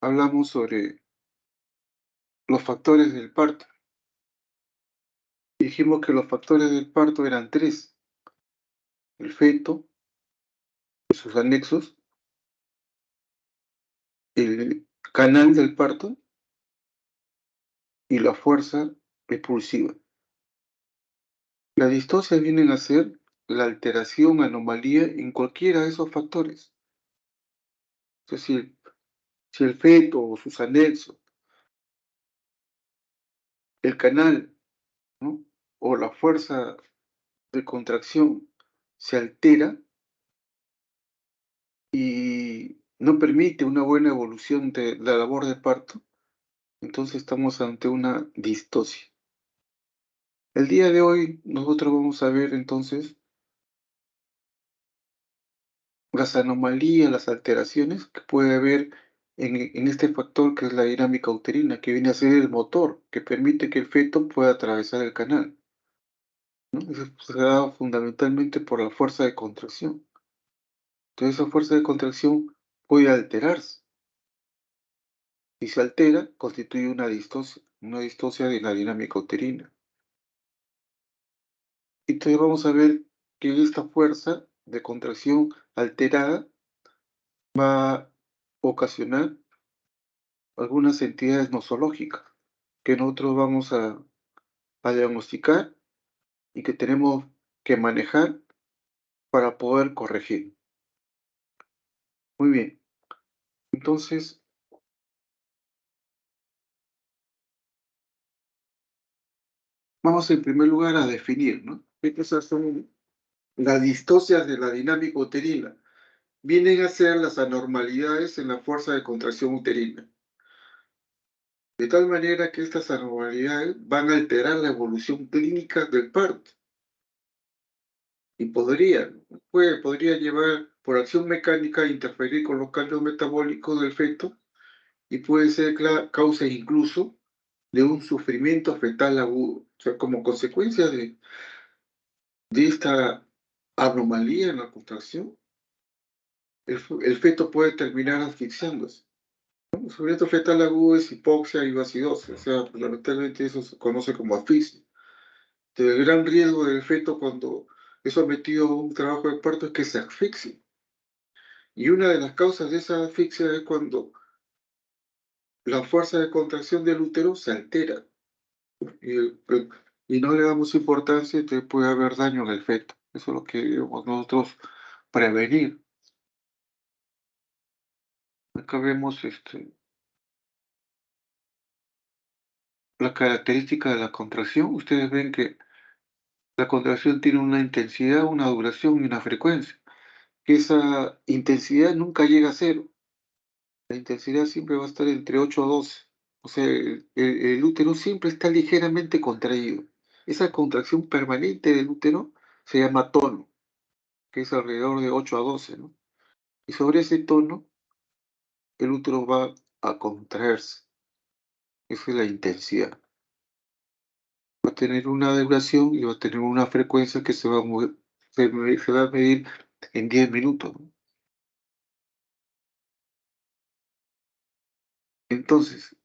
hablamos sobre los factores del parto. Dijimos que los factores del parto eran tres: el feto y sus anexos, el canal del parto y la fuerza expulsiva. La distocia viene a ser la alteración, anomalía en cualquiera de esos factores. Es decir, si el feto o sus anexos, el canal, ¿no?, o la fuerza de contracción se altera y no permite una buena evolución de la labor de parto, entonces estamos ante una distocia. El día de hoy nosotros vamos a ver entonces las anomalías, las alteraciones que puede haber en este factor que es la dinámica uterina, que viene a ser el motor que permite que el feto pueda atravesar el canal, ¿no? Eso se da fundamentalmente por la fuerza de contracción. Entonces esa fuerza de contracción puede alterarse. Si se altera, constituye una distocia de la dinámica uterina. Entonces vamos a ver que esta fuerza de contracción alterada va a ocasionar algunas entidades nosológicas que nosotros vamos a diagnosticar y que tenemos que manejar para poder corregir. Muy bien, entonces vamos en primer lugar a definir, ¿no? Esas son las distocias de la dinámica uterina. Vienen a ser las anormalidades en la fuerza de contracción uterina. De tal manera que estas anormalidades van a alterar la evolución clínica del parto y podría llevar por acción mecánica a interferir con los cambios metabólicos del feto y puede ser causa incluso de un sufrimiento fetal agudo. O sea, como consecuencia de esta anomalía en la contracción, el feto puede terminar asfixiándose. El sufrimiento fetal agudo es hipoxia y acidosis, o sea, fundamentalmente eso se conoce como asfixia. El gran riesgo del feto cuando es sometido a un trabajo de parto es que se asfixie. Y una de las causas de esa asfixia es cuando la fuerza de contracción del útero se altera y, y no le damos importancia, entonces puede haber daño en el feto. Eso es lo que debemos nosotros prevenir. Acá vemos la característica de la contracción. Ustedes ven que la contracción tiene una intensidad, una duración y una frecuencia. Esa intensidad nunca llega a cero. La intensidad siempre va a estar entre 8 a 12. O sea, el útero siempre está ligeramente contraído. Esa contracción permanente del útero se llama tono, que es alrededor de 8 a 12, ¿no? Y sobre ese tono, el útero va a contraerse. Esa es la intensidad. Va a tener una duración y va a tener una frecuencia que se va a se va a medir en 10 minutos, ¿no? Entonces,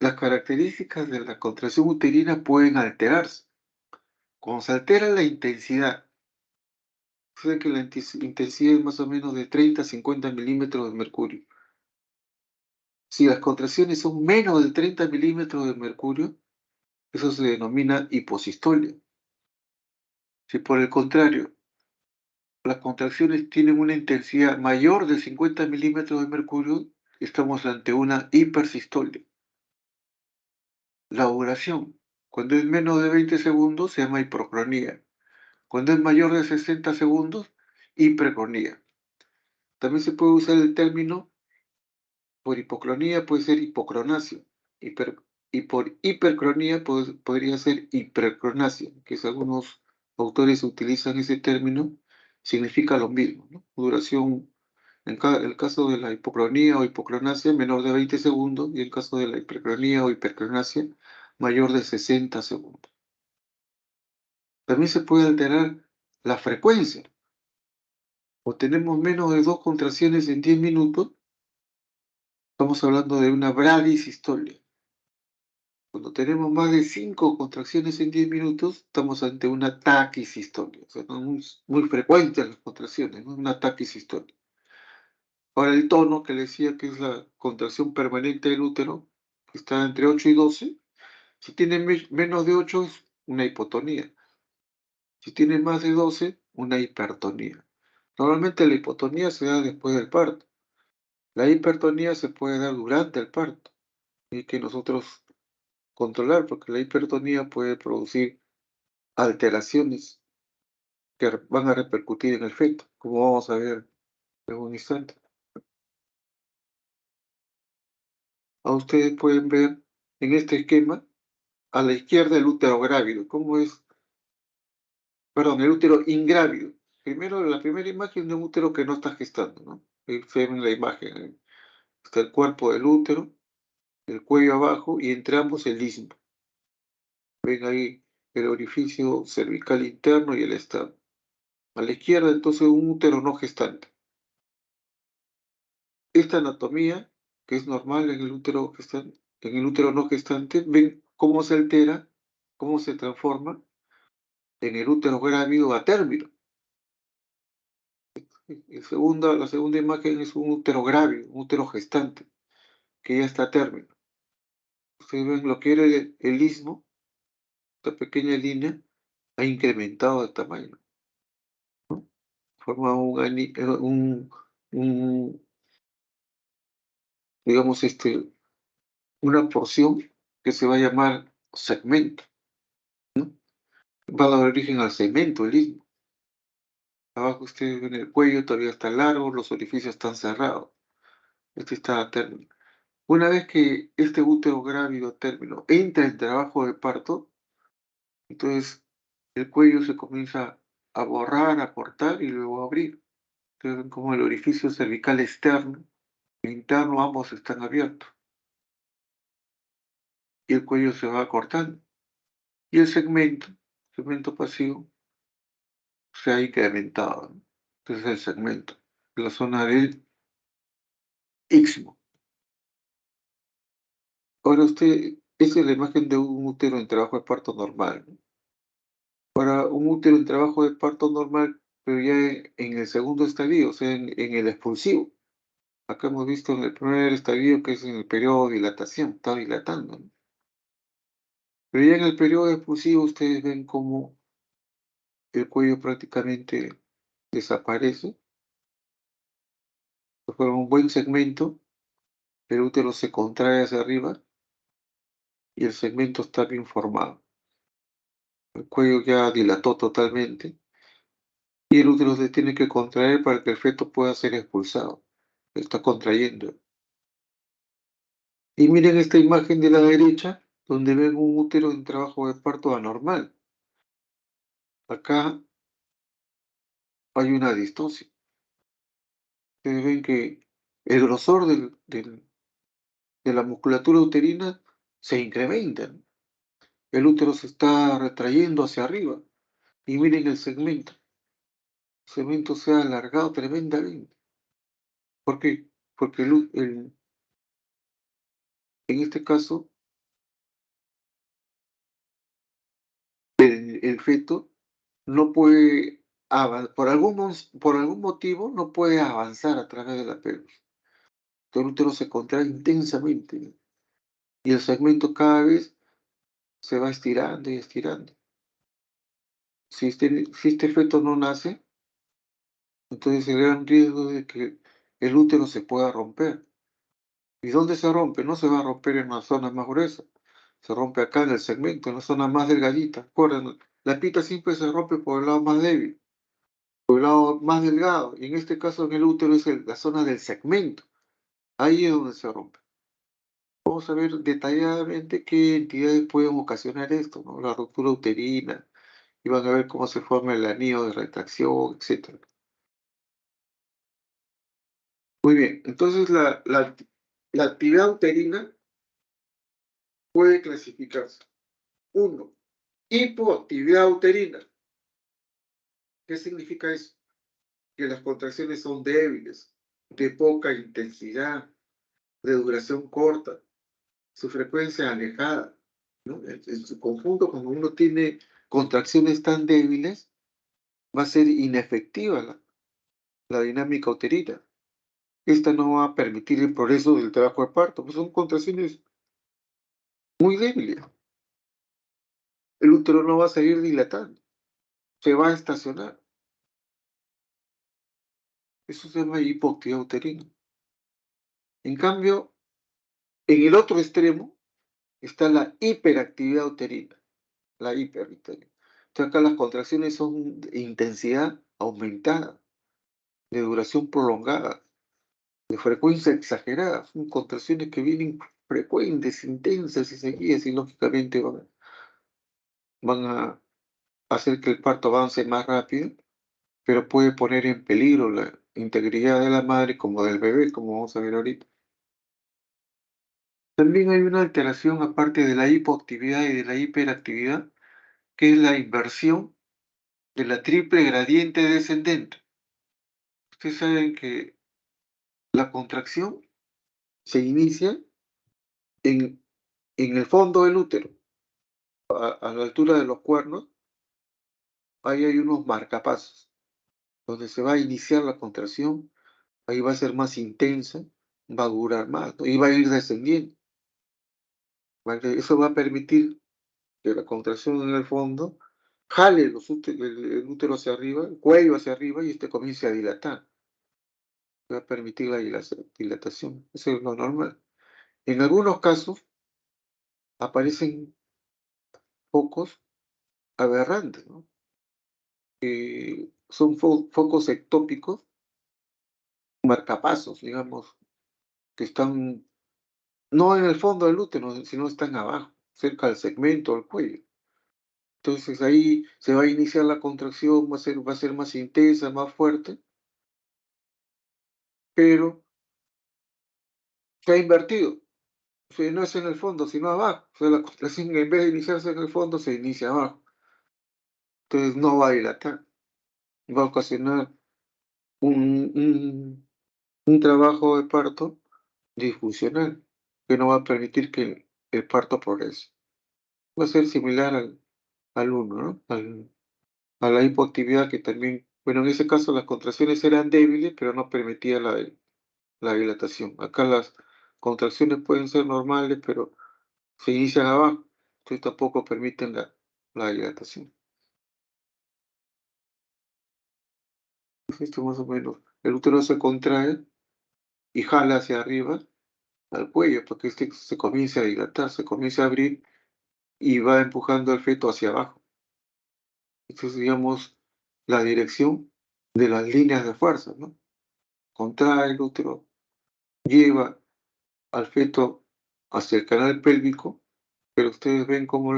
las características de la contracción uterina pueden alterarse. Cuando se altera la intensidad, sé que la intensidad es más o menos de 30 a 50 milímetros de mercurio. Si las contracciones son menos de 30 milímetros de mercurio, eso se denomina hiposistolia. Si por el contrario, las contracciones tienen una intensidad mayor de 50 milímetros de mercurio, estamos ante una hipersistolia. La duración, cuando es menos de 20 segundos, se llama hipercronía. Cuando es mayor de 60 segundos, hipercronía. También se puede usar el término por hipocronía, puede ser hipocronasia. Hiper- y por hipercronía podría ser hipercronasia, que si algunos autores utilizan ese término, significa lo mismo, ¿no? Duración, el caso de la hipocronía o hipocronasia, menor de 20 segundos, y el caso de la hipercronía o hipercronasia, mayor de 60 segundos. También se puede alterar la frecuencia. O tenemos menos de 2 contracciones en 10 minutos, Estamos hablando de una bradisistolia. Cuando tenemos más de 5 contracciones en 10 minutos, estamos ante una taquisistolia. O sea, no muy frecuentes las contracciones, ¿no? Una taquisistolia. Ahora el tono que le decía que es la contracción permanente del útero, que está entre 8 y 12, si tiene menos de 8 es una hipotonía. Si tiene más de 12, una hipertonía. Normalmente la hipotonía se da después del parto. La hipertonía se puede dar durante el parto. Y que nosotros controlar, porque la hipertonía puede producir alteraciones que van a repercutir en el feto, como vamos a ver en un instante. A ustedes pueden ver en este esquema a la izquierda el útero grávido. ¿Cómo es? Perdón, el útero ingrávido. Primero, la primera imagen de un útero que no está gestando, ¿no? Ahí se ve en la imagen. Está el cuerpo del útero, el cuello abajo y entre ambos el istmo. Ven ahí el orificio cervical interno y el estado. A la izquierda, entonces, un útero no gestante. Esta anatomía, que es normal en el útero gestante, en el útero no gestante, ven cómo se altera, cómo se transforma en el útero grávido a término. La segunda imagen es un útero grávido, un útero gestante, que ya está a término. Ustedes ven lo que era el istmo, esta pequeña línea, ha incrementado de tamaño. Forma un, digamos, una porción que se va a llamar segmento. Va a dar origen al segmento, el istmo. Abajo ustedes ven el cuello, todavía está largo, los orificios están cerrados. Este está a término. Una vez que este útero grávido a término entra en trabajo de parto, entonces el cuello se comienza a borrar, a cortar y luego a abrir. Ustedes ven como el orificio cervical externo e interno ambos están abiertos y el cuello se va cortando. Y el segmento pasivo, se ha incrementado, ¿no? Entonces el segmento, la zona del istmo. Ahora esa es la imagen de un útero en trabajo de parto normal, ¿no? Para un útero en trabajo de parto normal, pero ya en el segundo estadio, o sea, en el expulsivo. Acá hemos visto en el primer estadio que es en el periodo de dilatación, está dilatando, ¿no? Pero ya en el periodo expulsivo ustedes ven cómo el cuello prácticamente desaparece. Fue un buen segmento, el útero se contrae hacia arriba y el segmento está bien formado. El cuello ya dilató totalmente y el útero se tiene que contraer para que el feto pueda ser expulsado. Está contrayendo. Y miren esta imagen de la derecha, donde ven un útero en trabajo de parto anormal. Acá hay una distosia. Ustedes ven que el grosor de la musculatura uterina se incrementa, ¿no? El útero se está retrayendo hacia arriba. Y miren el segmento. El segmento se ha alargado tremendamente. ¿Por qué? Porque en este caso, el feto no puede, por algún motivo, no puede avanzar a través de la pelvis. El útero se contrae intensamente, ¿no? Y el segmento cada vez se va estirando y estirando. Si este feto no nace, entonces el gran riesgo de que el útero se pueda romper. ¿Y dónde se rompe? No se va a romper en una zona más gruesa. Se rompe acá en el segmento, en la zona más delgadita. Recuerden, la pita siempre se rompe por el lado más débil, por el lado más delgado. Y en este caso en el útero es la zona del segmento. Ahí es donde se rompe. Vamos a ver detalladamente qué entidades pueden ocasionar esto, ¿no? La ruptura uterina, y van a ver cómo se forma el anillo de retracción, etc. Muy bien, entonces la actividad uterina puede clasificarse. Uno, hipoactividad uterina. ¿Qué significa eso? Que las contracciones son débiles, de poca intensidad, de duración corta, su frecuencia alejada, ¿no? En su conjunto, cuando uno tiene contracciones tan débiles, va a ser inefectiva la dinámica uterina. Esta no va a permitir el progreso del trabajo de parto, pues son contracciones muy débiles. El útero no va a seguir dilatando, se va a estacionar. Eso se llama hipoactividad uterina. En cambio, en el otro extremo está la hiperactividad uterina, la hiperactividad. Entonces acá las contracciones son de intensidad aumentada, de duración prolongada, de frecuencia exagerada. Son contracciones que vienen frecuentes, intensas y seguidas y lógicamente van a hacer que el parto avance más rápido, pero puede poner en peligro la integridad de la madre como del bebé, como vamos a ver ahorita. También hay una alteración aparte de la hipoactividad y de la hiperactividad, que es la inversión de la triple gradiente descendente. Ustedes saben que la contracción se inicia en, en el fondo del útero, a la altura de los cuernos. Ahí hay unos marcapasos, donde se va a iniciar la contracción, ahí va a ser más intensa, va a durar más, ¿no? Y va a ir descendiendo. Eso va a permitir que la contracción en el fondo jale el útero hacia arriba, el cuello hacia arriba y este comience a dilatar. Va a permitir la dilatación. Eso es lo normal. En algunos casos aparecen focos aberrantes, ¿no? Son focos ectópicos, marcapasos, digamos, que están no en el fondo del útero, sino están abajo, cerca del segmento del cuello. Entonces ahí se va a iniciar la contracción, va a ser más intensa, más fuerte, pero se ha invertido. O sea, no es en el fondo, sino abajo. O sea, la contracción en vez de iniciarse en el fondo, se inicia abajo. Entonces no va a dilatar. Va a ocasionar un trabajo de parto disfuncional que no va a permitir que el parto progrese. Va a ser similar al uno, ¿no? A la hipoactividad que también, bueno, en ese caso las contracciones eran débiles, pero no permitía la dilatación. Acá las contracciones pueden ser normales, pero se inician abajo, entonces tampoco permiten la dilatación. Esto más o menos, el útero se contrae y jala hacia arriba al cuello para que este se comience a dilatar, se comience a abrir y va empujando al feto hacia abajo. Esta es, digamos, la dirección de las líneas de fuerza, ¿no? Contrae el útero, lleva al feto hacia el canal pélvico, pero ustedes ven cómo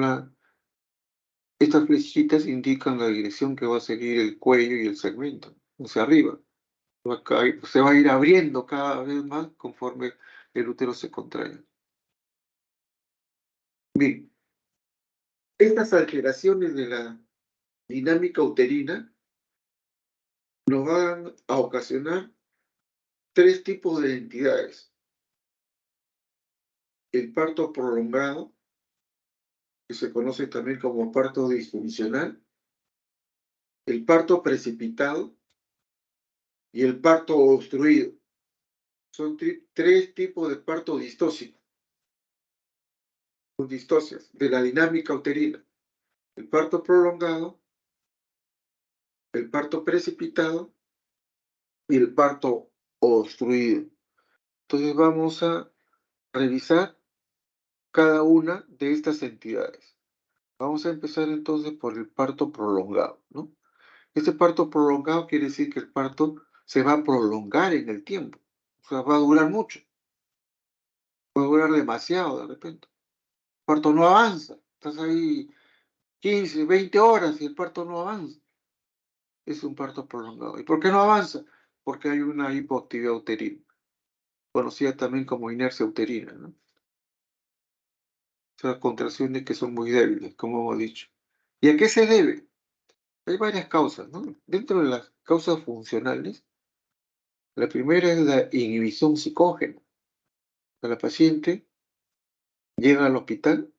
estas flechitas indican la dirección que va a seguir el cuello y el segmento, hacia arriba. Se va a ir abriendo cada vez más conforme el útero se contrae. Bien, estas alteraciones de la dinámica uterina nos van a ocasionar tres tipos de entidades. El parto prolongado, que se conoce también como parto disfuncional, el parto precipitado y el parto obstruido. Son tres tipos de parto distóxico, con distocias de la dinámica uterina. El parto prolongado, el parto precipitado y el parto obstruido. Entonces vamos a revisar cada una de estas entidades. Vamos a empezar entonces por el parto prolongado, ¿no? Este parto prolongado quiere decir que el parto se va a prolongar en el tiempo, o sea, va a durar mucho, puede durar demasiado de repente. El parto no avanza, estás ahí 15, 20 horas y el parto no avanza. Es un parto prolongado. ¿Y por qué no avanza? Porque hay una hipoactividad uterina, conocida también como inercia uterina, ¿no? O sea, contracciones que son muy débiles, como hemos dicho. ¿Y a qué se debe? Hay varias causas, ¿no? Dentro de las causas funcionales, la primera es la inhibición psicógena. La paciente llega al hospital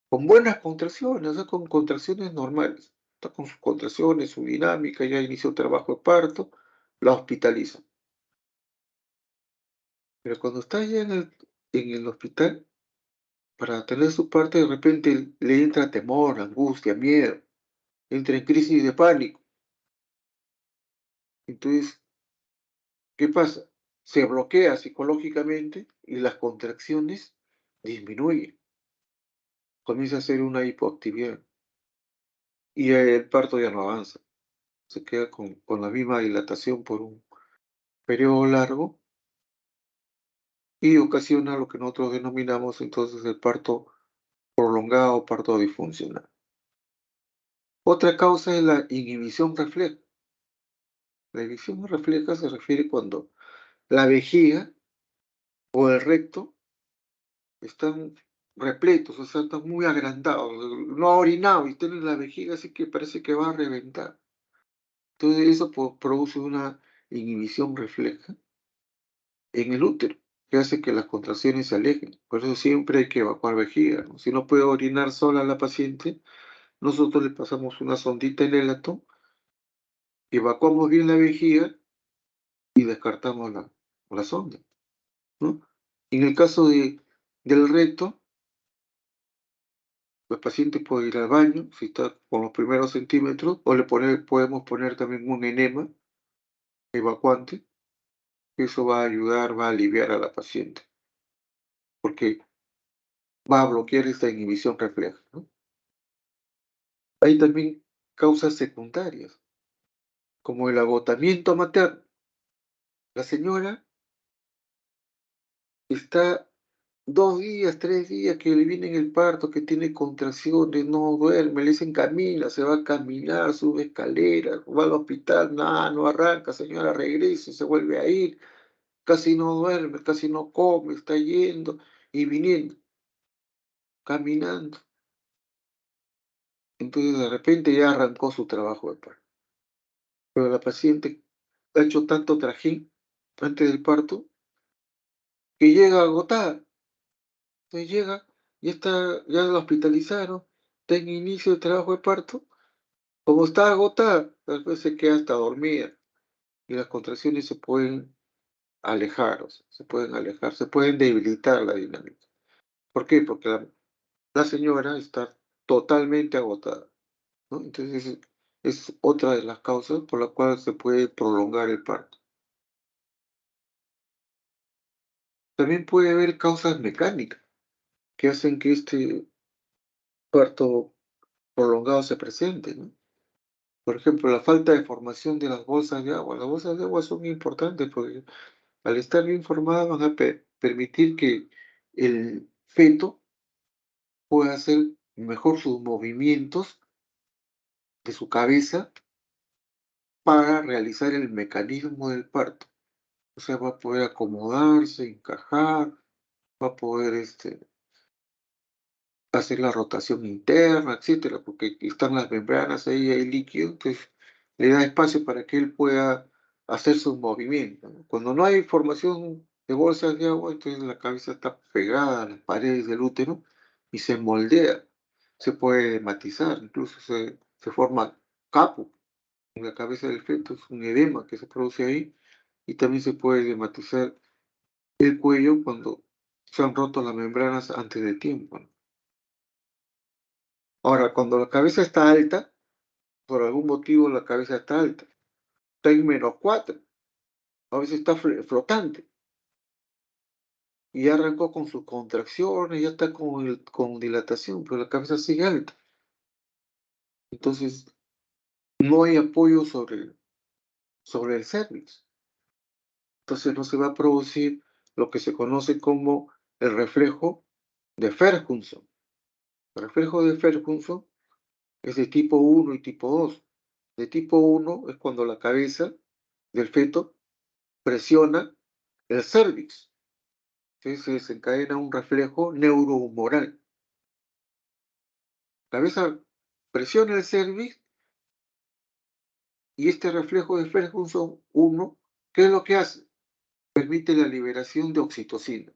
con buenas contracciones, o sea, con contracciones normales. Está con sus contracciones, su dinámica, ya inició el trabajo de parto, la hospitalizan. Pero cuando está ya en el hospital, para tener su parte, de repente le entra temor, angustia, miedo, entra en crisis de pánico. Entonces, ¿qué pasa? Se bloquea psicológicamente y las contracciones disminuyen. Comienza a hacer una hipoactividad y el parto ya no avanza. Se queda con la misma dilatación por un periodo largo y ocasiona lo que nosotros denominamos entonces el parto prolongado, parto disfuncional. Otra causa es la inhibición refleja. La inhibición refleja se refiere cuando la vejiga o el recto están repletos, o sea, están muy agrandados, no ha orinado y tiene la vejiga así que parece que va a reventar. Entonces eso produce una inhibición refleja en el útero, que hace que las contracciones se alejen. Por eso siempre hay que evacuar vejiga, ¿no? Si no puede orinar sola la paciente, nosotros le pasamos una sondita en el ato, evacuamos bien la vejiga y descartamos la sonda, ¿no? En el caso del recto, el paciente puede ir al baño, si está con los primeros centímetros, o podemos poner también un enema evacuante, que eso va a ayudar, va a aliviar a la paciente, porque va a bloquear esta inhibición refleja, ¿no? Hay también causas secundarias, como el agotamiento materno. La señora está 2 días, 3 días que le viene el parto, que tiene contracciones, no duerme, le dicen camina, se va a caminar, sube escaleras, va al hospital, nada, no arranca, señora, regrese, se vuelve a ir, casi no duerme, casi no come, está yendo y viniendo, caminando. Entonces de repente ya arrancó su trabajo de parto. Pero la paciente ha hecho tanto trajín antes del parto que llega agotada. Entonces llega, ya la hospitalizaron, está en inicio de trabajo de parto. Como está agotada, tal vez se queda hasta dormida y las contracciones se pueden alejar, o sea, se pueden alejar, se pueden debilitar la dinámica. ¿Por qué? Porque la señora está totalmente agotada, ¿no? Entonces es otra de las causas por la cual se puede prolongar el parto. También puede haber causas mecánicas que hacen que este parto prolongado se presente, ¿no? Por ejemplo, la falta de formación de las bolsas de agua. Las bolsas de agua son importantes porque al estar bien formadas van a permitir que el feto pueda hacer mejor sus movimientos de su cabeza para realizar el mecanismo del parto. O sea, va a poder acomodarse, encajar, va a poder hacer la rotación interna, etcétera, porque están las membranas ahí, hay líquido, entonces le da espacio para que él pueda hacer sus movimientos, ¿no? Cuando no hay formación de bolsas de agua, entonces la cabeza está pegada a las paredes del útero y se moldea, se puede matizar, incluso se forma capo en la cabeza del feto, es un edema que se produce ahí, y también se puede matizar el cuello cuando se han roto las membranas antes de tiempo, ¿no? Ahora, cuando la cabeza está alta, por algún motivo la cabeza está alta, está en -4, a veces está flotante, y ya arrancó con sus contracciones, ya está con dilatación, pero la cabeza sigue alta. Entonces, no hay apoyo sobre el cervix. Entonces, no se va a producir lo que se conoce como el reflejo de Ferguson. El reflejo de Ferguson es de tipo 1 y tipo 2. De tipo 1 es cuando la cabeza del feto presiona el cervix. Entonces se desencadena un reflejo neurohumoral. La cabeza presiona el cervix y este reflejo de Ferguson 1, ¿qué es lo que hace? Permite la liberación de oxitocina.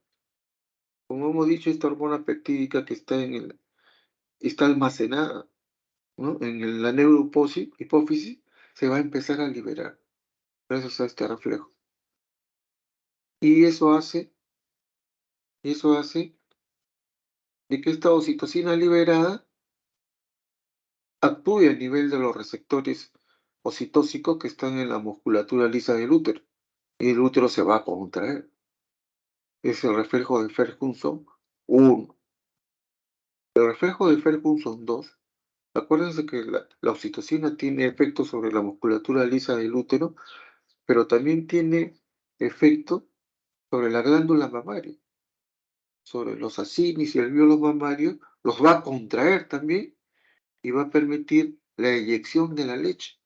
como hemos dicho, esta hormona peptídica que está almacenada, ¿no? La hipófisis, se va a empezar a liberar gracias a este reflejo. Y eso hace de que esta oxitocina liberada actúe a nivel de los receptores oxitóxicos que están en la musculatura lisa del útero. Y el útero se va a contraer. Es el reflejo de Ferguson 1. El reflejo de Ferguson 2. Acuérdense que la oxitocina tiene efecto sobre la musculatura lisa del útero, pero también tiene efecto sobre la glándula mamaria, sobre los acinis y alvéolos mamarios, los va a contraer también y va a permitir la eyección de la leche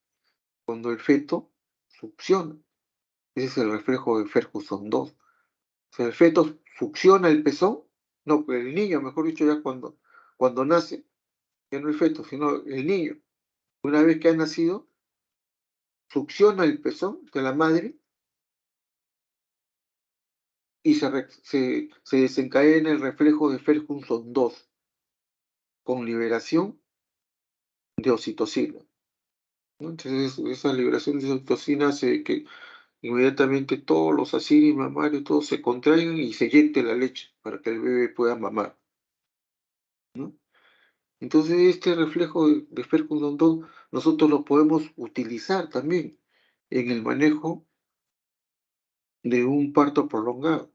cuando el feto succiona. Ese es el reflejo de Ferguson 2. O sea, el feto succiona el pezón, no, el niño, mejor dicho, ya cuando nace, ya no el feto, sino el niño. Una vez que ha nacido, succiona el pezón de la madre y se desencadena el reflejo de Ferguson 2 con liberación de oxitocina, ¿no? Entonces, esa liberación de oxitocina hace que inmediatamente todos los acinis mamarios, todos se contraigan y se eyecte la leche para que el bebé pueda mamar, ¿no? Entonces, este reflejo de Ferguson 2 nosotros lo podemos utilizar también en el manejo de un parto prolongado.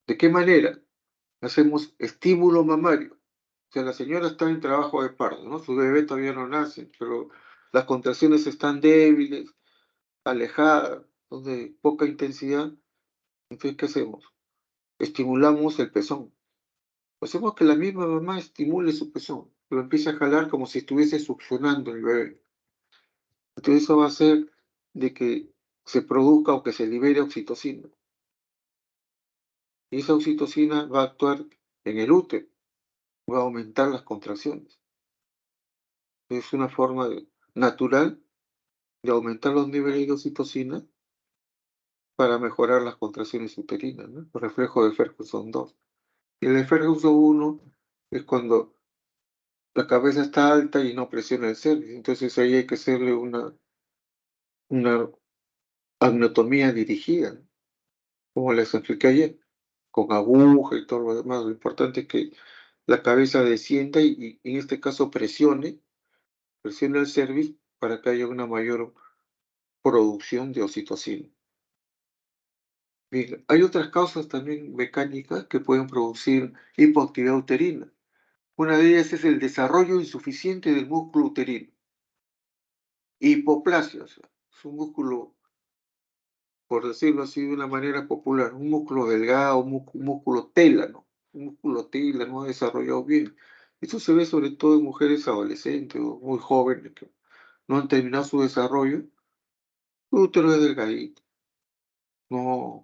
¿De qué manera? Hacemos estímulo mamario. O sea, la señora está en trabajo de parto, ¿no? Su bebé todavía no nace, pero las contracciones están débiles, alejadas, son de poca intensidad. Entonces, ¿qué hacemos? Estimulamos el pezón. Hacemos que la misma mamá estimule su pezón, lo empiece a jalar como si estuviese succionando el bebé. Entonces, eso va a hacer de que se produzca o que se libere oxitocina. Y esa oxitocina va a actuar en el útero, va a aumentar las contracciones. Es una forma natural de aumentar los niveles de oxitocina para mejorar las contracciones uterinas, ¿no? El reflejo de Ferguson 2. Y el de Ferguson 1 es cuando la cabeza está alta y no presiona el cervix. Entonces ahí hay que hacerle una anatomía dirigida, ¿no? Como les expliqué ayer, con aguja y todo lo demás. Lo importante es que la cabeza descienda y en este caso presione el cervix para que haya una mayor producción de oxitocina. Bien, hay otras causas también mecánicas que pueden producir hipoactividad uterina. Una de ellas es el desarrollo insuficiente del músculo uterino. Hipoplasia, o sea, es un músculo, por decirlo así de una manera popular, un músculo delgado, un músculo tela no desarrollado bien. Esto se ve sobre todo en mujeres adolescentes o muy jóvenes que no han terminado su desarrollo. El útero es delgadito, no,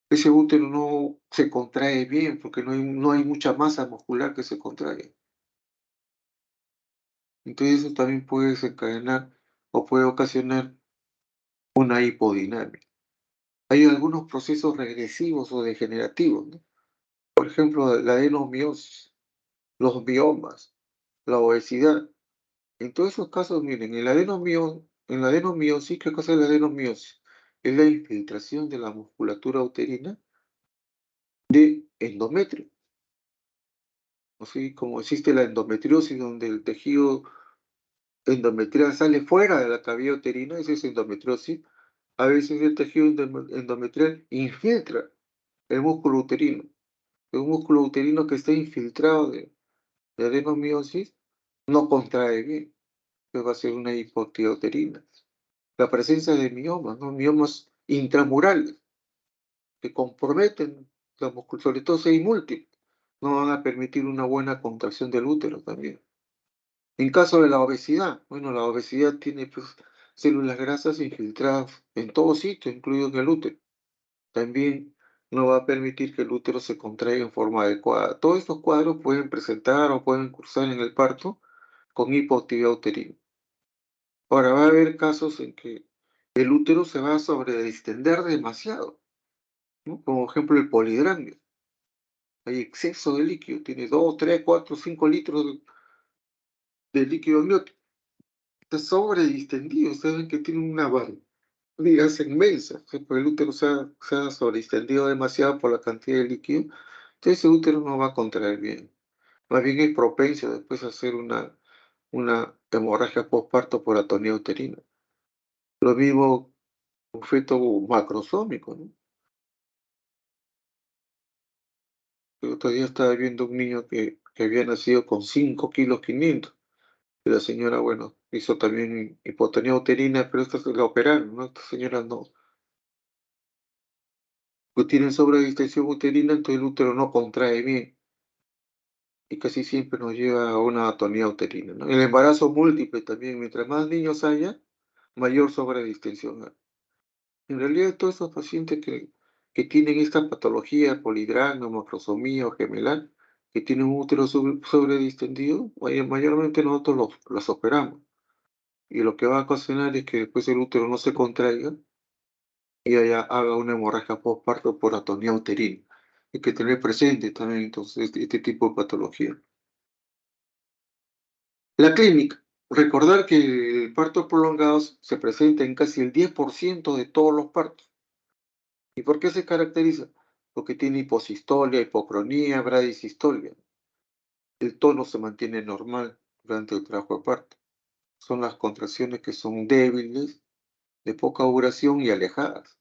ese útero no se contrae bien porque no hay mucha masa muscular que se contrae. Entonces eso también puede desencadenar o puede ocasionar una hipodinamia. Hay algunos procesos regresivos o degenerativos, ¿no? Por ejemplo, la adenomiosis, los biomas, la obesidad. En todos esos casos, miren, en la adenomiosis, ¿qué cosa es la adenomiosis? Es la infiltración de la musculatura uterina de endometrio. Así como existe la endometriosis, donde el tejido endometrial sale fuera de la cavidad uterina, esa es endometriosis. A veces el tejido endometrial infiltra el músculo uterino. El músculo uterino que está infiltrado de adenomiosis no contrae bien, entonces va a ser una hipoactividad uterina. La presencia de miomas, ¿no? Miomas intramurales que comprometen la musculatura, sobre todo si hay múltiples, no van a permitir una buena contracción del útero también. En caso de la obesidad, bueno, la obesidad tiene pues, células grasas infiltradas en todo sitio, incluido en el útero. También no va a permitir que el útero se contraiga en forma adecuada. Todos estos cuadros pueden presentar o pueden cursar en el parto con hipoactividad uterina. Ahora, va a haber casos en que el útero se va a sobredistender demasiado, ¿no? Como ejemplo el polidramio. hay exceso de líquido, tiene 2, 3, 4, 5 litros de líquido amniótico. Está sobredistendido, saben que tiene una barriga inmensa, o sea, porque el útero se ha sobredistendido demasiado por la cantidad de líquido, entonces el útero no va a contraer bien. Más bien es propenso después a hacer una hemorragia postparto por atonía uterina. Lo mismo un feto macrosómico, ¿no? El otro día estaba viendo un niño que había nacido con 5 kilos 500. Y la señora, bueno, hizo también hipotonía uterina, pero esta se la operaron, ¿no? Esta señora no. Pues tienen sobredistensión uterina, entonces el útero no contrae bien y casi siempre nos lleva a una atonía uterina, ¿no? El embarazo múltiple también, mientras más niños haya, mayor sobredistensión hay. En realidad, todos esos pacientes que tienen esta patología polidrama, macrosomía o gemelar, que tienen un útero sobredistendido, mayormente nosotros los operamos. Y lo que va a ocasionar es que después el útero no se contraiga y haga una hemorragia postparto por atonía uterina. Hay que tener presente también entonces este tipo de patología. La clínica. Recordar que el parto prolongado se presenta en casi el 10% de todos los partos. ¿Y por qué se caracteriza? Porque tiene hiposistolia, hipocronía, bradisistolia. El tono se mantiene normal durante el trabajo de parto. Son las contracciones que son débiles, de poca duración y alejadas.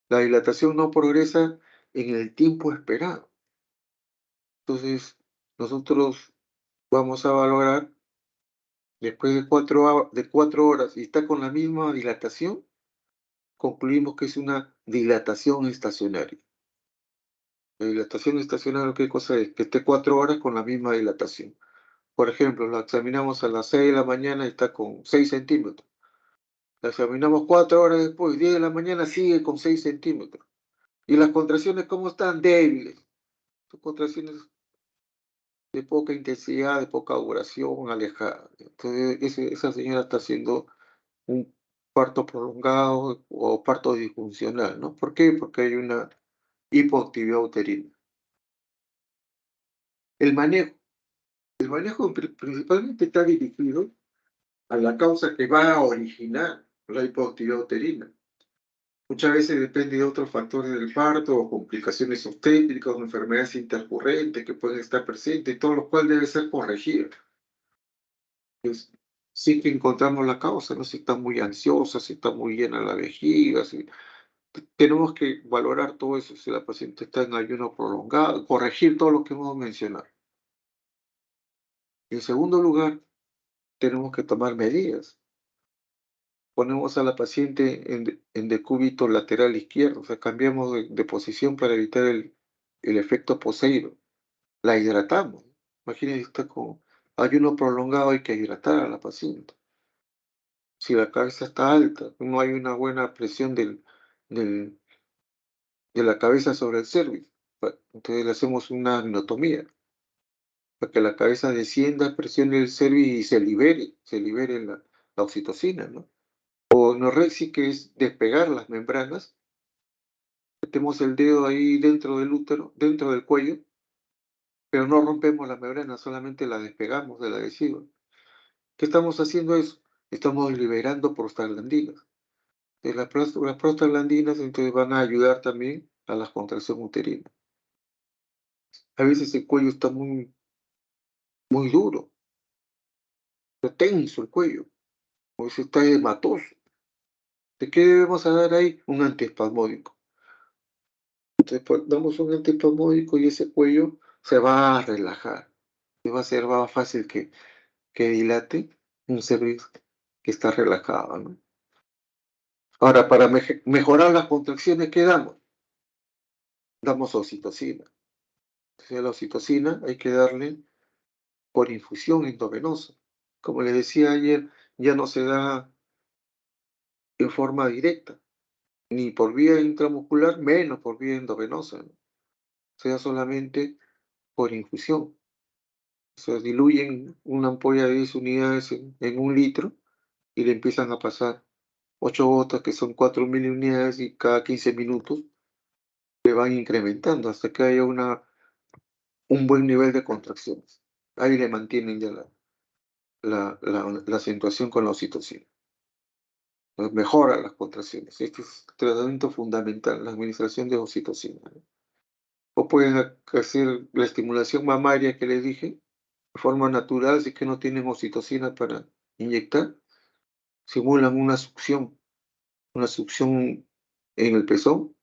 La dilatación no progresa en el tiempo esperado. Entonces, nosotros vamos a valorar después de 4 horas y está con la misma dilatación, concluimos que es una dilatación estacionaria. La dilatación estacionaria, ¿qué cosa es? Que esté 4 horas con la misma dilatación. Por ejemplo, la examinamos a las 6 de la mañana y está con 6 centímetros. La examinamos 4 horas después, 10 de la mañana sigue con 6 centímetros. ¿Y las contracciones cómo están? Débiles. Son contracciones de poca intensidad, de poca duración, alejada. Entonces, esa señora está haciendo un parto prolongado o parto disfuncional, ¿no? ¿Por qué? Porque hay una hipoactividad uterina. El manejo. El manejo principalmente está dirigido a la causa que va a originar la hipoactividad uterina. Muchas veces depende de otros factores del parto o complicaciones obstétricas o enfermedades intercurrentes que pueden estar presentes, todo lo cual debe ser corregido. Pues, sí que encontramos la causa, ¿no? Si está muy ansiosa, si está muy llena la vejiga, si tenemos que valorar todo eso, si la paciente está en ayuno prolongado, corregir todo lo que hemos mencionado. En segundo lugar, tenemos que tomar medidas. Ponemos a la paciente en decúbito lateral izquierdo, o sea, cambiamos de posición para evitar el efecto poseído. La hidratamos. Imagínense, está con ayuno prolongado, hay que hidratar a la paciente. Si la cabeza está alta, no hay una buena presión del de la cabeza sobre el cérvix, entonces le hacemos una anatomía para que la cabeza descienda, presione el cérvix y se libere la oxitocina, ¿no? O anorexia, que es despegar las membranas, metemos el dedo ahí dentro del útero, dentro del cuello, pero no rompemos la membrana, solamente la despegamos del adhesivo. ¿Qué estamos haciendo eso? Estamos liberando prostaglandinas. Las prostaglandinas entonces van a ayudar también a la contracción uterina. A veces el cuello está muy duro, está tenso el cuello, o si está hematoso. ¿De qué debemos dar ahí? Un antiespasmódico. Entonces, pues, damos un antiespasmódico y ese cuello se va a relajar. Y va a ser más fácil que dilate un cervix que está relajado, ¿no? Ahora, para mejorar las contracciones, ¿qué damos? Damos oxitocina. Entonces, la oxitocina hay que darle por infusión endovenosa. Como les decía ayer, ya no se da en forma directa, ni por vía intramuscular, menos por vía endovenosa, ¿no? Se da solamente por infusión. Se diluyen una ampolla de 10 unidades en 1 litro y le empiezan a pasar 8 gotas, que son 4.000 unidades, y cada 15 minutos se van incrementando hasta que haya un buen nivel de contracciones. Ahí le mantienen ya la acentuación con la oxitocina. Pues mejora las contracciones. Este es tratamiento fundamental, la administración de oxitocina, ¿no? O pueden hacer la estimulación mamaria que les dije, de forma natural, si es que no tienen oxitocina para inyectar, simulan una succión en el pezón.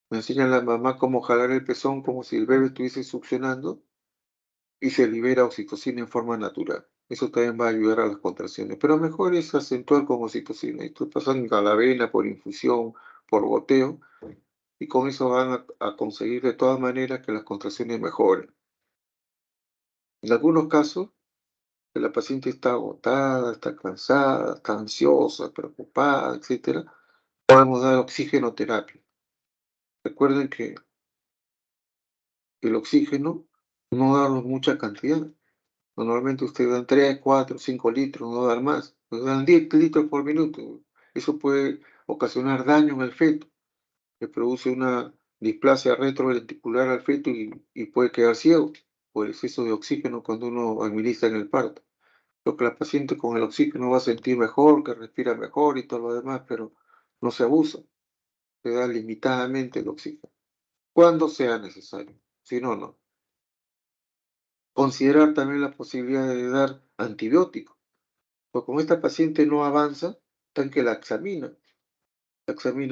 Me enseña la mamá cómo jalar el pezón como si el bebé estuviese succionando y se libera oxitocina en forma natural. Eso también va a ayudar a las contracciones, pero mejor es acentuar con oxitocina. Esto pasan a la vena por infusión, por goteo, y con eso van a conseguir de todas maneras que las contracciones mejoren. En algunos casos, que la paciente está agotada, está cansada, está ansiosa, preocupada, etcétera, podemos dar oxigenoterapia. Recuerden que el oxígeno no darnos mucha cantidad. Normalmente ustedes dan 3, 4, 5 litros, no dan más. Nos dan 10 litros por minuto. Eso puede ocasionar daño en el feto, que produce una displasia retroventricular al feto y puede quedar ciego por exceso de oxígeno cuando uno administra en el parto. Lo que la paciente con el oxígeno va a sentir mejor, que respira mejor y todo lo demás, pero no se abusa, se da limitadamente el oxígeno, cuando sea necesario, si no, no. Considerar también la posibilidad de dar antibióticos, porque como esta paciente no avanza, están que la examina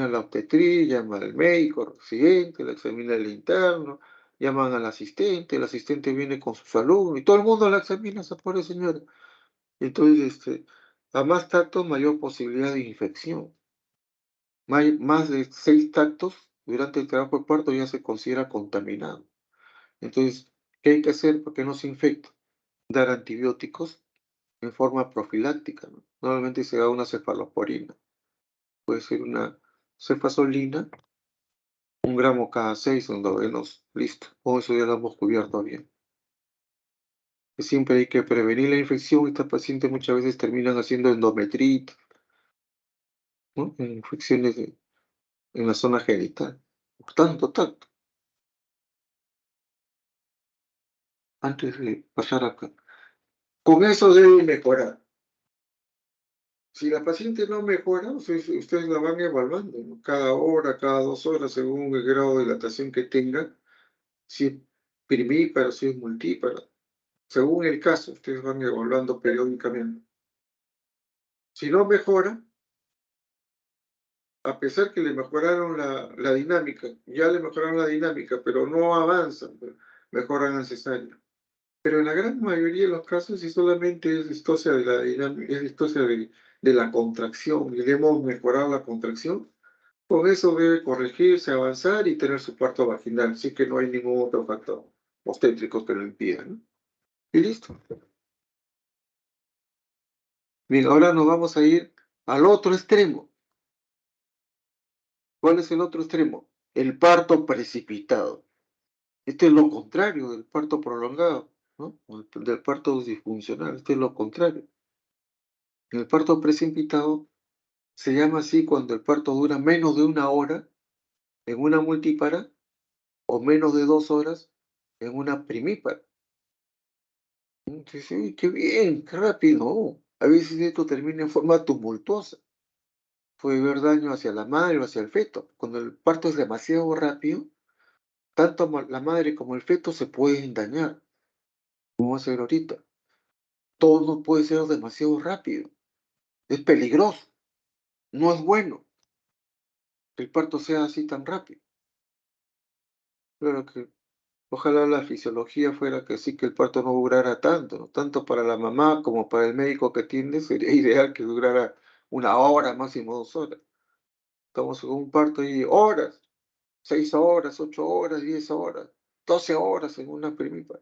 la obstetriz, llama al médico residente, la examina el interno, llaman al asistente, el asistente viene con sus alumnos y todo el mundo la examina, esa pobre señora. Entonces, a más tactos, mayor posibilidad de infección. Más de 6 tactos durante el trabajo de parto ya se considera contaminado. Entonces, ¿qué hay que hacer para que no se infecte? Dar antibióticos en forma profiláctica, ¿no? Normalmente se da una cefalosporina. Puede ser una cefazolina, 1 gramo cada 6 endovenos, listo. Con eso ya lo hemos cubierto bien. Que siempre hay que prevenir la infección. Estas pacientes muchas veces terminan haciendo endometritis, ¿no? Infecciones en la zona genital. Por tanto tacto. Antes de pasar acá. Con eso debe mejorar. Si la paciente no mejora, ustedes la van evaluando, ¿no? Cada hora, cada 2 horas, según el grado de dilatación que tenga, si es primípara, si es multípara. Según el caso, ustedes van evaluando periódicamente. Si no mejora, a pesar que le mejoraron la dinámica, ya le mejoraron la dinámica, pero no avanzan, pues, mejoran en cesárea. Pero en la gran mayoría de los casos, si solamente es distocia de la dinámica, es distocia de la contracción, y debemos mejorar la contracción, con eso debe corregirse, avanzar y tener su parto vaginal, así que no hay ningún otro factor obstétrico que lo impida, ¿no? Y listo. Bien, ahora nos vamos a ir al otro extremo. ¿Cuál es el otro extremo? El parto precipitado. Este es lo contrario del parto prolongado, ¿no? Del parto disfuncional. Este es lo contrario. El parto precipitado se llama así cuando el parto dura menos de 1 hora en una multípara o menos de 2 horas en una primípara. Entonces, uy, qué bien, qué rápido. No, a veces esto termina en forma tumultuosa. Puede haber daño hacia la madre o hacia el feto. Cuando el parto es demasiado rápido, tanto la madre como el feto se pueden dañar, como va a ser ahorita. Todo no puede ser demasiado rápido. Es peligroso. No es bueno que el parto sea así tan rápido. Claro que ojalá la fisiología fuera que sí, que el parto no durara tanto, ¿no? Tanto para la mamá como para el médico que atiende, sería ideal que durara 1 hora, máximo 2 horas. Estamos en un parto y horas, 6 horas, 8 horas, 10 horas, 12 horas en una primípara,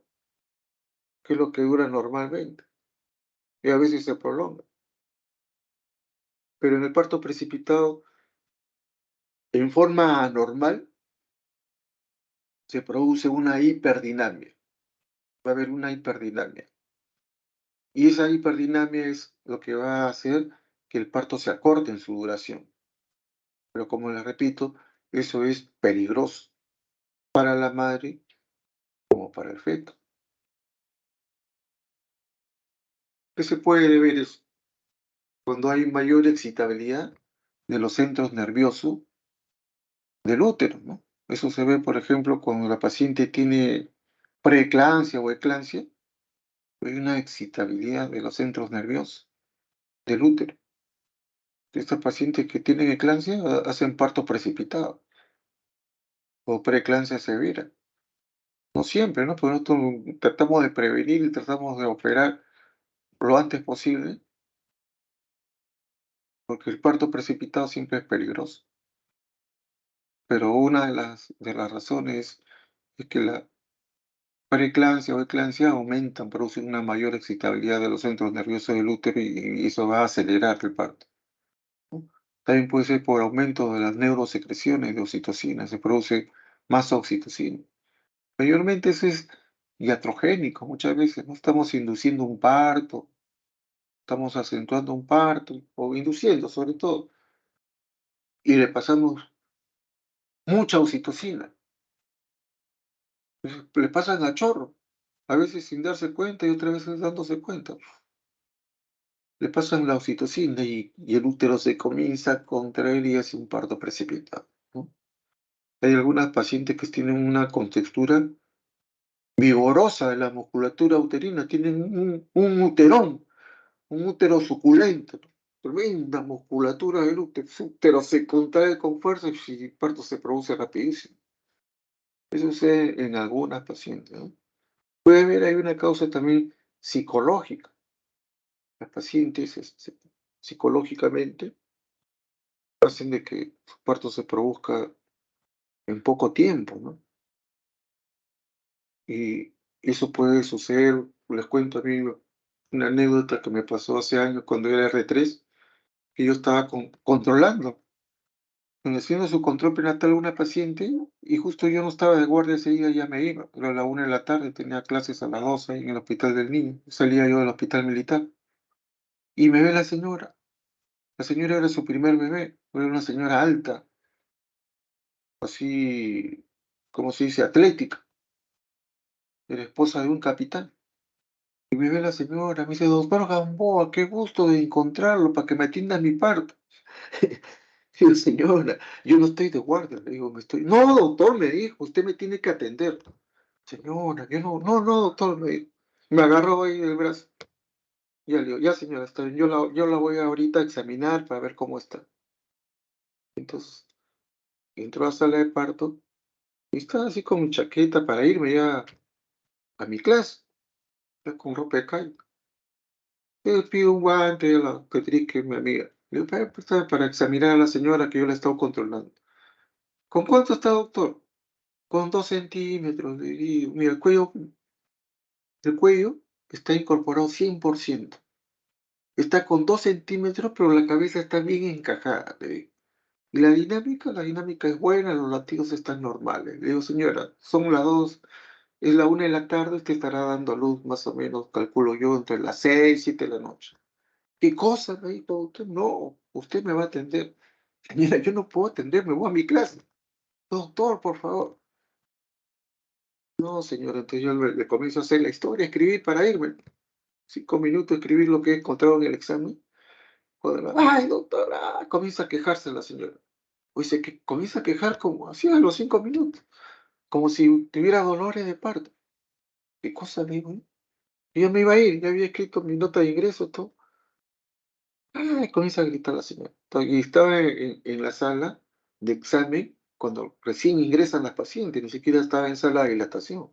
que es lo que dura normalmente, y a veces se prolonga. Pero en el parto precipitado, en forma anormal, se produce una hiperdinamia. Va a haber una hiperdinamia. Y esa hiperdinamia es lo que va a hacer que el parto se acorte en su duración. Pero como les repito, eso es peligroso. para la madre como para el feto. ¿Qué se puede deber eso? Cuando hay mayor excitabilidad de los centros nerviosos del útero, ¿no? Eso se ve, por ejemplo, cuando la paciente tiene preeclampsia o eclampsia, hay una excitabilidad de los centros nerviosos del útero. Estas pacientes que tienen eclampsia hacen parto precipitado o preeclampsia severa. No siempre, ¿no? Pero nosotros tratamos de prevenir y tratamos de operar lo antes posible, porque el parto precipitado siempre es peligroso. Pero una de las razones es que la preeclampsia o eclampsia aumentan, producen una mayor excitabilidad de los centros nerviosos del útero y eso va a acelerar el parto, ¿no? También puede ser por aumento de las neurosecreciones de oxitocina, se produce más oxitocina. Mayormente eso es iatrogénico, muchas veces no estamos induciendo un parto, estamos acentuando un parto o induciendo sobre todo, y le pasamos mucha oxitocina, le pasan a chorro, a veces sin darse cuenta y otras veces dándose cuenta. Le pasan la oxitocina y el útero se comienza a contraer y hace un parto precipitado, ¿no? Hay algunas pacientes que tienen una contextura vigorosa de la musculatura uterina, tienen un uterón, un útero suculento, tremenda musculatura del útero, su útero se contrae con fuerza y el parto se produce rapidísimo. Eso sucede en algunas pacientes, ¿no? Puede haber, hay una causa también psicológica. Las pacientes psicológicamente hacen de que su parto se produzca en poco tiempo, ¿no? Y eso puede suceder, les cuento a mí una anécdota que me pasó hace años cuando era R3, que yo estaba controlando, haciendo su control prenatal a una paciente y justo yo no estaba de guardia ese día, ya me iba, era a la 1 de la tarde, tenía clases a las 12 en el hospital del niño, salía yo del hospital militar y me ve la señora era su primer bebé, era una señora alta, así, como se dice, atlética, era esposa de un capitán. Y me ve la señora, me dice: "Doctor Gamboa, qué gusto de encontrarlo para que me atienda mi parto". Digo: "Señora, yo no estoy de guardia", le digo, me estoy "No, doctor", me dijo, "usted me tiene que atender". "Señora, yo no", "No, no, doctor", me dijo. Me agarró ahí del brazo. Ya le digo: "Ya, señora, está bien, yo la voy ahorita a examinar para ver cómo está". Entonces, entró a la sala de parto y estaba así con mi chaqueta para irme ya a mi clase, ya con ropa de calle. Le pido un guante a la que es mi amiga. Le digo: para examinar a la señora que yo la he estado controlando". "¿Con cuánto está, doctor?". "Con 2 centímetros", le digo. "Mira, el cuello está incorporado 100%. Está con 2 centímetros, pero la cabeza está bien encajada", le digo. "Y la dinámica es buena, los latidos están normales". Le digo: "Señora, son las 2, es la 1 de la tarde, usted estará dando a luz más o menos, calculo yo, entre las 6, 7 de la noche". "¿Qué cosa?", me dijo. "Usted no, usted me va a atender". "Señora, yo no puedo atender, me voy a mi clase". "Doctor, por favor". "No, señora", entonces yo le comienzo a hacer la historia, a escribir para irme. 5 minutos, escribir lo que he encontrado en el examen. "Ay, doctora", comienza a quejarse la señora. Oye, que comienza a quejar como así a los 5 minutos, como si tuviera dolores de parto. "¿Qué cosa?", le digo yo. Y yo me iba a ir, ya había escrito mi nota de ingreso, todo. Ay, comienza a gritar la señora. Y estaba en la sala de examen cuando recién ingresan las pacientes, ni siquiera estaba en sala de dilatación,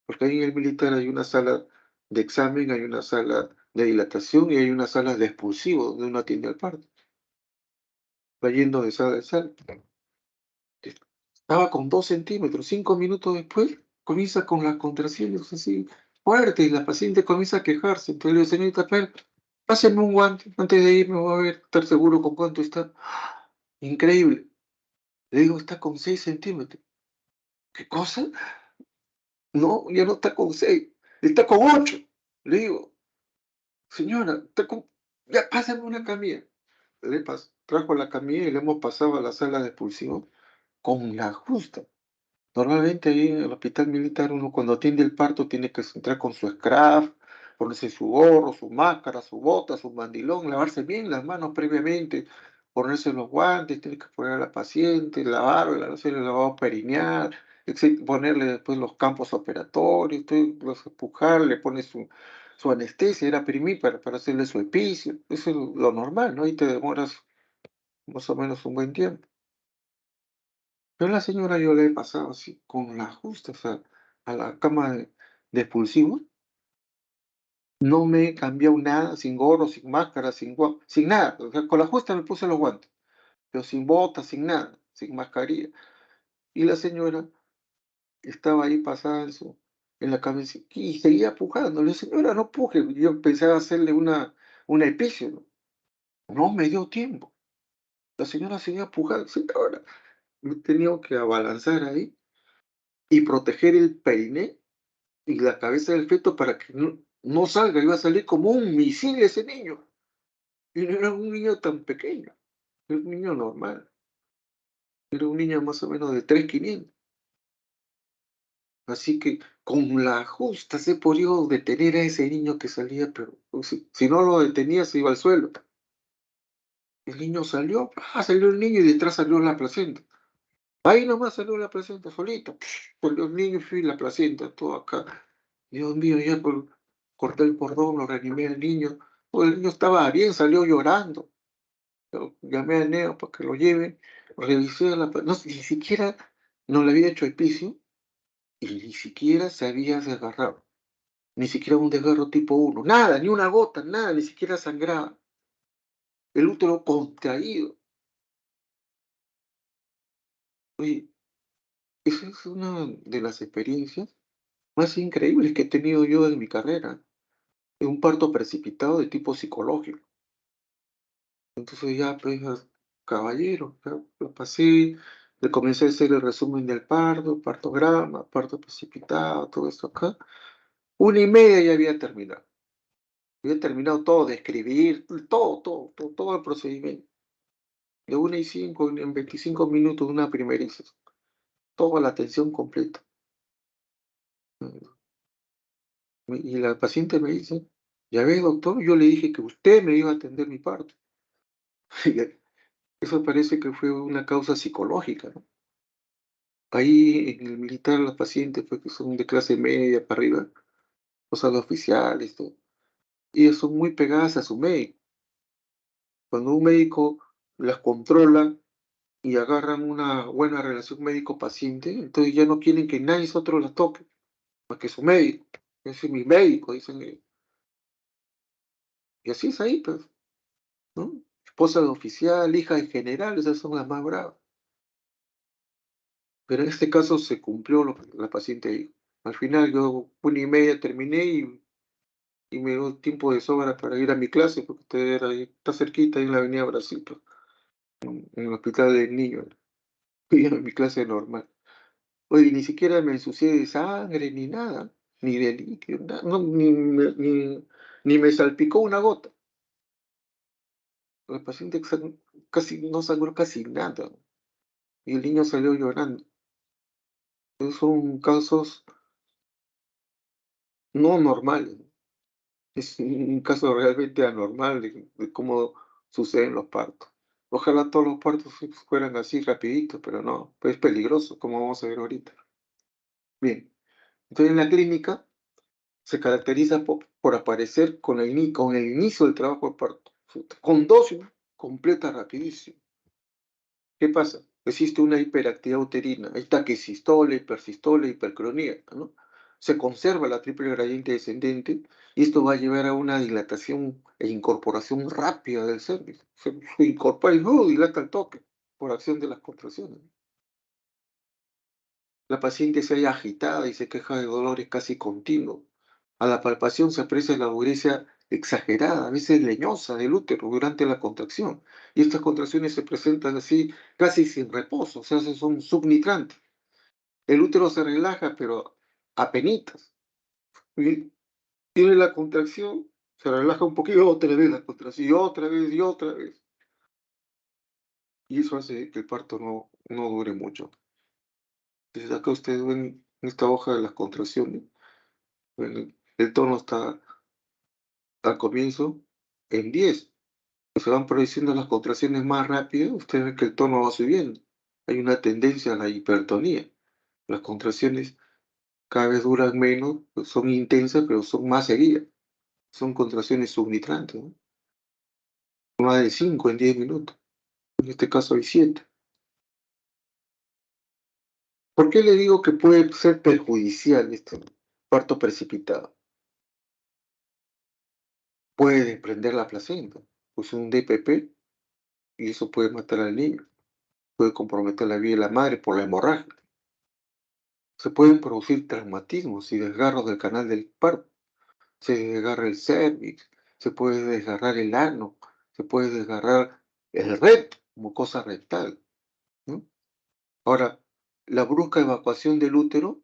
porque ahí en el militar hay una sala de examen, hay una sala de dilatación y hay una sala de expulsivo donde uno atiende al parto. Va yendo de sala en sala. Estaba con 2 centímetros, 5 minutos después comienza con las contracciones así fuertes y la paciente comienza a quejarse. Entonces le digo: "Señorita, páseme un guante antes de irme, voy a ver, estar seguro con cuánto está". Increíble. Le digo: "Está con 6 centímetros". "¿Qué cosa?". "No, ya no está con 6, está con 8". Le digo: "Señora, está con, ya pásame una camilla". Trajo la camilla y le hemos pasado a la sala de expulsión con la justa. Normalmente ahí en el hospital militar uno cuando atiende el parto tiene que entrar con su scraf, ponerse su gorro, su máscara, su bota, su mandilón, lavarse bien las manos previamente, ponerse los guantes, tiene que poner a la paciente, lavarla, hacerle el lavado perineal, ponerle después los campos operatorios, los empujar, le pone su anestesia, era primí para hacerle su epicio, eso es lo normal, ¿no? Y te demoras más o menos un buen tiempo. Yo a la señora yo le he pasado así, con la justa, o sea, a la cama de expulsivos, no me he cambiado nada, sin gorro, sin máscara, sin nada. O sea, con la justa me puse los guantes, pero sin botas, sin nada, sin mascarilla. Y la señora estaba ahí pasada en la cabeza y seguía pujando. Le dije, señora, no puje. Yo pensaba hacerle una epicio, ¿no? No me dio tiempo. La señora seguía pujando. Señora, me he tenido que abalanzar ahí y proteger el peiné y la cabeza del feto para que no salga, iba a salir como un misil ese niño. Y no era un niño tan pequeño, era un niño normal, era un niño más o menos de 3.500. Así que con la justa se podido detener a ese niño que salía, pero pues, si no lo detenía se iba al suelo. El niño salió, salió el niño y detrás salió la placenta. Ahí nomás salió la placenta solita. Salió el niño y la placenta, todo acá. Dios mío, ya corté el cordón, lo reanimé al niño. Pues el niño estaba bien, salió llorando. Yo llamé a Neo para que lo lleve. Revisé no, ni siquiera no le había hecho epicio y ni siquiera se había desgarrado. Ni siquiera un desgarro tipo uno. Nada, ni una gota, nada, ni siquiera sangraba. El útero contraído. Oye, esa es una de las experiencias más increíbles que he tenido yo en mi carrera. De un parto precipitado de tipo psicológico. Entonces ya, pues, caballero, ya lo pasé, le comencé a hacer el resumen del parto, partograma, parto precipitado, todo esto acá. 1:30 ya había terminado. Había terminado todo de escribir, todo el procedimiento. De 1:05, en 25 minutos, una primeriza. Toda la atención completa. Y la paciente me dice, ya ve, doctor, yo le dije que usted me iba a atender mi parto. Eso parece que fue una causa psicológica, ¿no? Ahí en el militar las pacientes, pues, que son de clase media para arriba, o sea, los oficiales, todo, ellas son muy pegadas a su médico. Cuando un médico las controla y agarran una buena relación médico-paciente, entonces ya no quieren que nadie otro las toque, más que su médico. Ese es mi médico, dicen ellos. Y así es ahí, pues, ¿no? Esposa de oficial, hija de general, esas son las más bravas. Pero en este caso se cumplió lo que la paciente dijo. Al final yo 1:30 terminé y me dio tiempo de sobra para ir a mi clase, porque era ahí, está cerquita, ahí en la Avenida Brasil, pues, en el hospital del niño. Fui a mi clase normal. Oye, ni siquiera me ensucié de sangre ni nada, ni de líquido, no, ni me salpicó una gota. La paciente casi no sangró casi nada. Y el niño salió llorando. Esos son casos no normales. Es un caso realmente anormal de cómo suceden los partos. Ojalá todos los partos fueran así rapiditos, pero no, pues es peligroso, como vamos a ver ahorita. Bien, entonces en la clínica se caracteriza por aparecer con el inicio del trabajo de parto, con dosis completa rapidísimo. ¿Qué pasa? Existe una hiperactividad uterina, hay taquisistole, hipersistole, hipercronía, ¿no? Se conserva la triple gradiente descendente y esto va a llevar a una dilatación e incorporación rápida del cervix. Se incorpora y dilata el toque por acción de las contracciones. La paciente se halla agitada y se queja de dolores casi continuos. A la palpación se aprecia la dureza exagerada, a veces leñosa del útero durante la contracción. Y estas contracciones se presentan así, casi sin reposo, o sea, son subnitrantes. El útero se relaja, pero apenitas. Y tiene la contracción, se relaja un poquito, otra vez la contracción, y otra vez, y otra vez. Y eso hace que el parto no dure mucho. Entonces acá ustedes ven en esta hoja de las contracciones, bueno, el tono está al comienzo en 10. Se van produciendo las contracciones más rápido, ustedes ven que el tono va subiendo. Hay una tendencia a la hipertonía. Las contracciones cada vez duran menos, pues son intensas, pero son más seguidas. Son contracciones subnitrantes, ¿no? Más de 5 en 10 minutos. En este caso hay 7. ¿Por qué le digo que puede ser perjudicial este parto precipitado? Puede desprender la placenta, pues un DPP, y eso puede matar al niño. Puede comprometer la vida de la madre por la hemorragia. Se pueden producir traumatismos y desgarros del canal del parto. Se desgarra el cérvix, se puede desgarrar el ano, se puede desgarrar el recto, mucosa rectal, ¿no? Ahora, la brusca evacuación del útero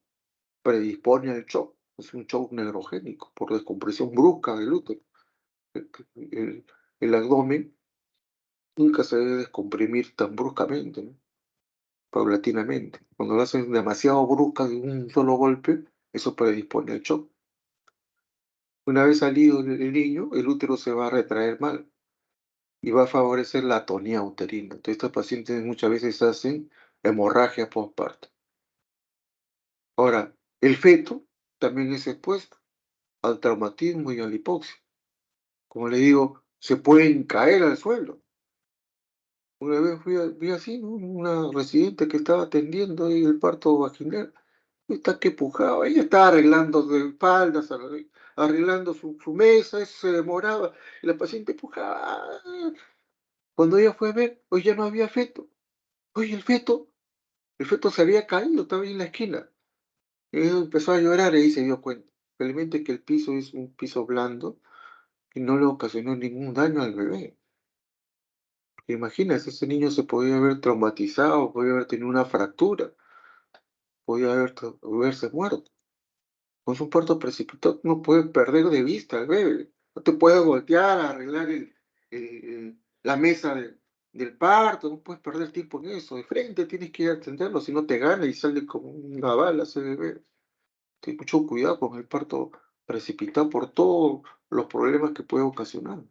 predispone al shock, es un shock neurogénico por descompresión brusca del útero. El, el- el abdomen nunca se debe descomprimir tan bruscamente, ¿no? Paulatinamente. Cuando lo hacen demasiado brusca de un solo golpe, eso predispone al shock. Una vez salido el niño, el útero se va a retraer mal y va a favorecer la atonía uterina. Entonces, estos pacientes muchas veces hacen hemorragia postparto. Ahora, el feto también es expuesto al traumatismo y a la hipoxia. Como le digo, se pueden caer al suelo. Una vez vi así, ¿no? Una residente que estaba atendiendo ahí el parto vaginal. Está que pujaba, ella estaba arreglando de espaldas, arreglando su mesa, eso se demoraba, y la paciente pujaba. Cuando ella fue a ver, hoy ya no había feto. Oye, el feto se había caído, estaba ahí en la esquina. Y ella empezó a llorar y ahí se dio cuenta. Realmente que el piso es un piso blando y no le ocasionó ningún daño al bebé. Imagínate, ese niño se podía haber traumatizado, podía haber tenido una fractura, podía haberse muerto. Con un parto precipitado no puedes perder de vista al bebé. No te puedes voltear a arreglar la mesa del parto, no puedes perder tiempo en eso. De frente tienes que ir a atenderlo, si no te gana y sale como una bala ese bebé. Ten mucho cuidado con el parto precipitado por todos los problemas que puede ocasionar.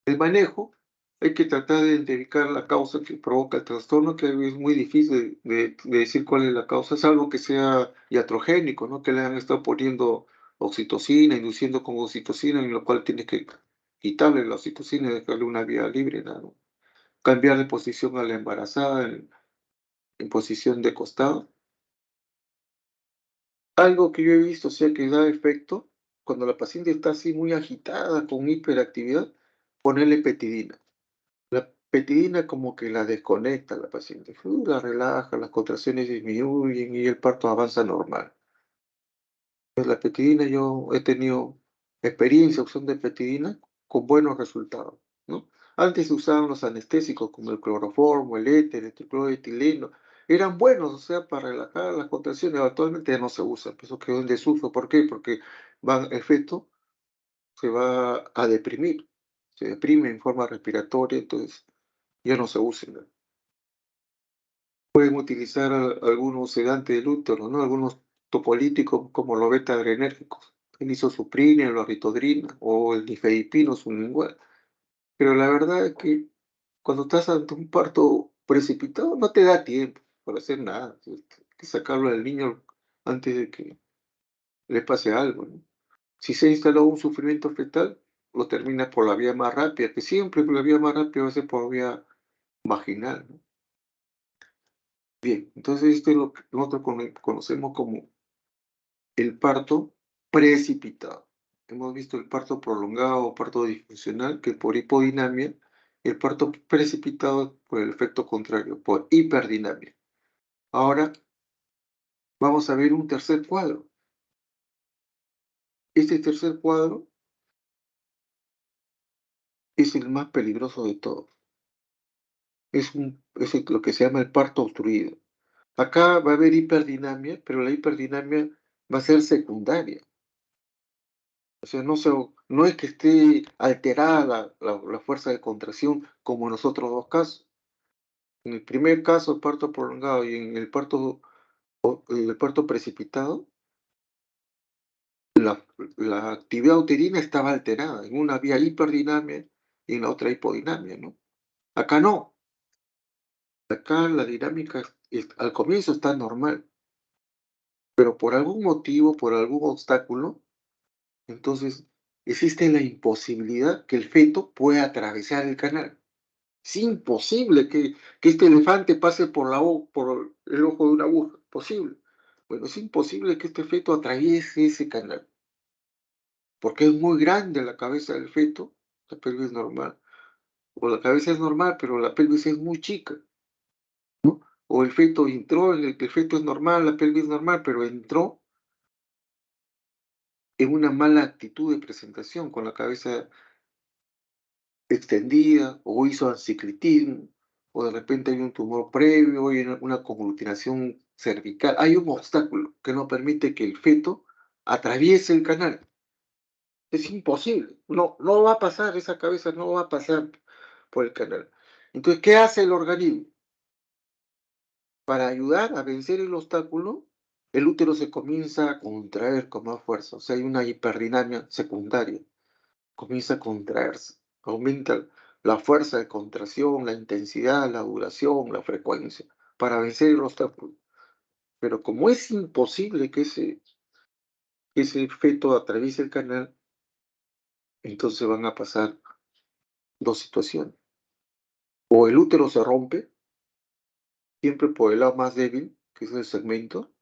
El manejo, hay que tratar de identificar la causa que provoca el trastorno, que es muy difícil de decir cuál es la causa, salvo que sea iatrogénico, ¿no? Que le han estado poniendo oxitocina, induciendo con oxitocina, en lo cual tiene que quitarle la oxitocina y dejarle una vía libre, ¿no? Cambiar de posición a la embarazada en posición de costado. Algo que yo he visto, o sea, que da efecto, cuando la paciente está así muy agitada, con hiperactividad, ponerle petidina. La petidina como que la desconecta a la paciente, la relaja, las contracciones disminuyen y el parto avanza normal. Pues la petidina, yo he tenido experiencia usando de petidina con buenos resultados, ¿no? Antes se usaban los anestésicos como el cloroformo, el éter, el tricloretileno, eran buenos, o sea, para relajar las contracciones. Actualmente ya no se usa, pues eso quedó en desuso. ¿Por qué? Porque el feto se va a deprimir, se deprime en forma respiratoria, entonces ya no se usa, ¿no? Pueden utilizar algunos sedantes del útero, ¿no? Algunos topolíticos como los beta-adrenérgicos, el isosuprina, la ritodrina o el nifedipino sublingual. Pero la verdad es que cuando estás ante un parto precipitado no te da tiempo para hacer nada. Tienes que sacarlo al niño antes de que le pase algo, ¿no? Si se instaló un sufrimiento fetal, lo terminas por la vía más rápida, que siempre por la vía más rápida va a ser por vía vaginal, ¿no? Bien, entonces esto es lo que nosotros conocemos como el parto precipitado. Hemos visto el parto prolongado o parto disfuncional, que por hipodinamia, el parto precipitado por el efecto contrario, por hiperdinamia. Ahora vamos a ver un tercer cuadro. Este tercer cuadro es el más peligroso de todos. Es lo que se llama el parto obstruido. Acá va a haber hiperdinamia, pero la hiperdinamia va a ser secundaria. O sea, no es que esté alterada la fuerza de contracción como en los otros dos casos. En el primer caso, el parto prolongado y en el parto precipitado, la, la actividad uterina estaba alterada. En una había hiperdinamia y en la otra hipodinamia, ¿no? Acá no. Acá la dinámica al comienzo está normal, pero por algún motivo, por algún obstáculo, entonces existe la imposibilidad que el feto pueda atravesar el canal. Es imposible que este elefante pase por el ojo de una aguja. Posible. Bueno, es imposible que este feto atraviese ese canal, porque es muy grande la cabeza del feto, la pelvis normal. O la cabeza es normal, pero la pelvis es muy chica, ¿no? O el feto entró, el feto es normal, la pelvis es normal, pero entró en una mala actitud de presentación, con la cabeza extendida, o hizo enciclitismo, o de repente hay un tumor previo, hay una conglutinación cervical. Hay un obstáculo que no permite que el feto atraviese el canal. Es imposible. No, no va a pasar, esa cabeza no va a pasar por el canal. Entonces, ¿qué hace el organismo? Para ayudar a vencer el obstáculo, el útero se comienza a contraer con más fuerza. O sea, hay una hiperdinamia secundaria. Comienza a contraerse. Aumenta la fuerza de contracción, la intensidad, la duración, la frecuencia, para vencer el obstáculo. Pero como es imposible que ese feto atraviese el canal, entonces van a pasar dos situaciones. O el útero se rompe, siempre por el lado más débil, que es el segmento,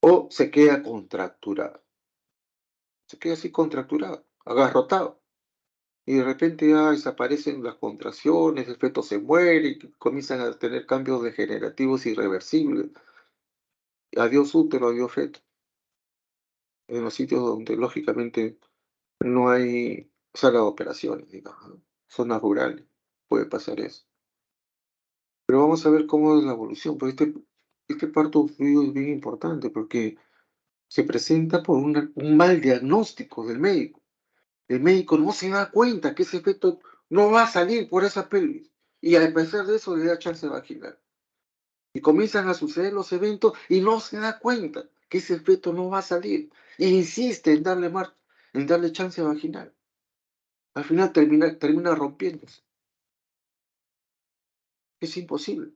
o se queda contracturado. Se queda así contracturado, agarrotado. Y de repente ya desaparecen las contracciones, el feto se muere y comienzan a tener cambios degenerativos irreversibles. Adiós útero, adiós feto. En los sitios donde lógicamente no hay sala de operaciones, digamos, ¿no? Zonas rurales, puede pasar eso. Pero vamos a ver cómo es la evolución, porque este parto fluido es bien importante porque se presenta por un mal diagnóstico del médico. El médico no se da cuenta que ese feto no va a salir por esa pelvis. Y a pesar de eso le da chance vaginal. Y comienzan a suceder los eventos y no se da cuenta que ese feto no va a salir. E insiste en darle chance vaginal. Al final termina rompiéndose. Es imposible.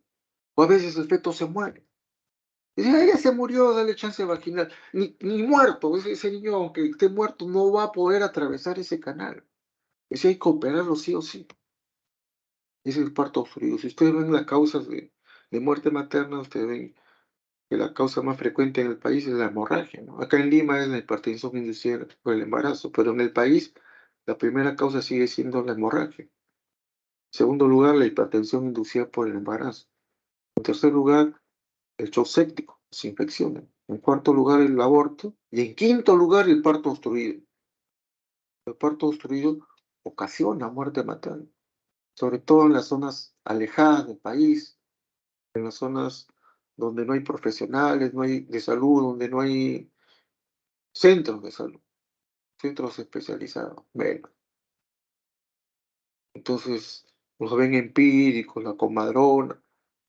O a veces el feto se muere. Y dice, "Ah, ya se murió, dale chance vaginal". Ni muerto, ese niño, aunque esté muerto, no va a poder atravesar ese canal. Ese hay que operarlo sí o sí. Es el parto obstruido. Si ustedes ven las causas de muerte materna, ustedes ven que la causa más frecuente en el país es la hemorragia, ¿no? Acá en Lima es la hipertensión inducida por el embarazo, pero en el país la primera causa sigue siendo la hemorragia. En segundo lugar, la hipertensión inducida por el embarazo. En tercer lugar, el shock séptico, las infecciones. En cuarto lugar, el aborto. Y en quinto lugar, el parto obstruido. El parto obstruido ocasiona muerte materna, sobre todo en las zonas alejadas del país, en las zonas donde no hay profesionales, no hay de salud, donde no hay centros de salud, centros especializados. Bueno, entonces los ven empíricos, la comadrona,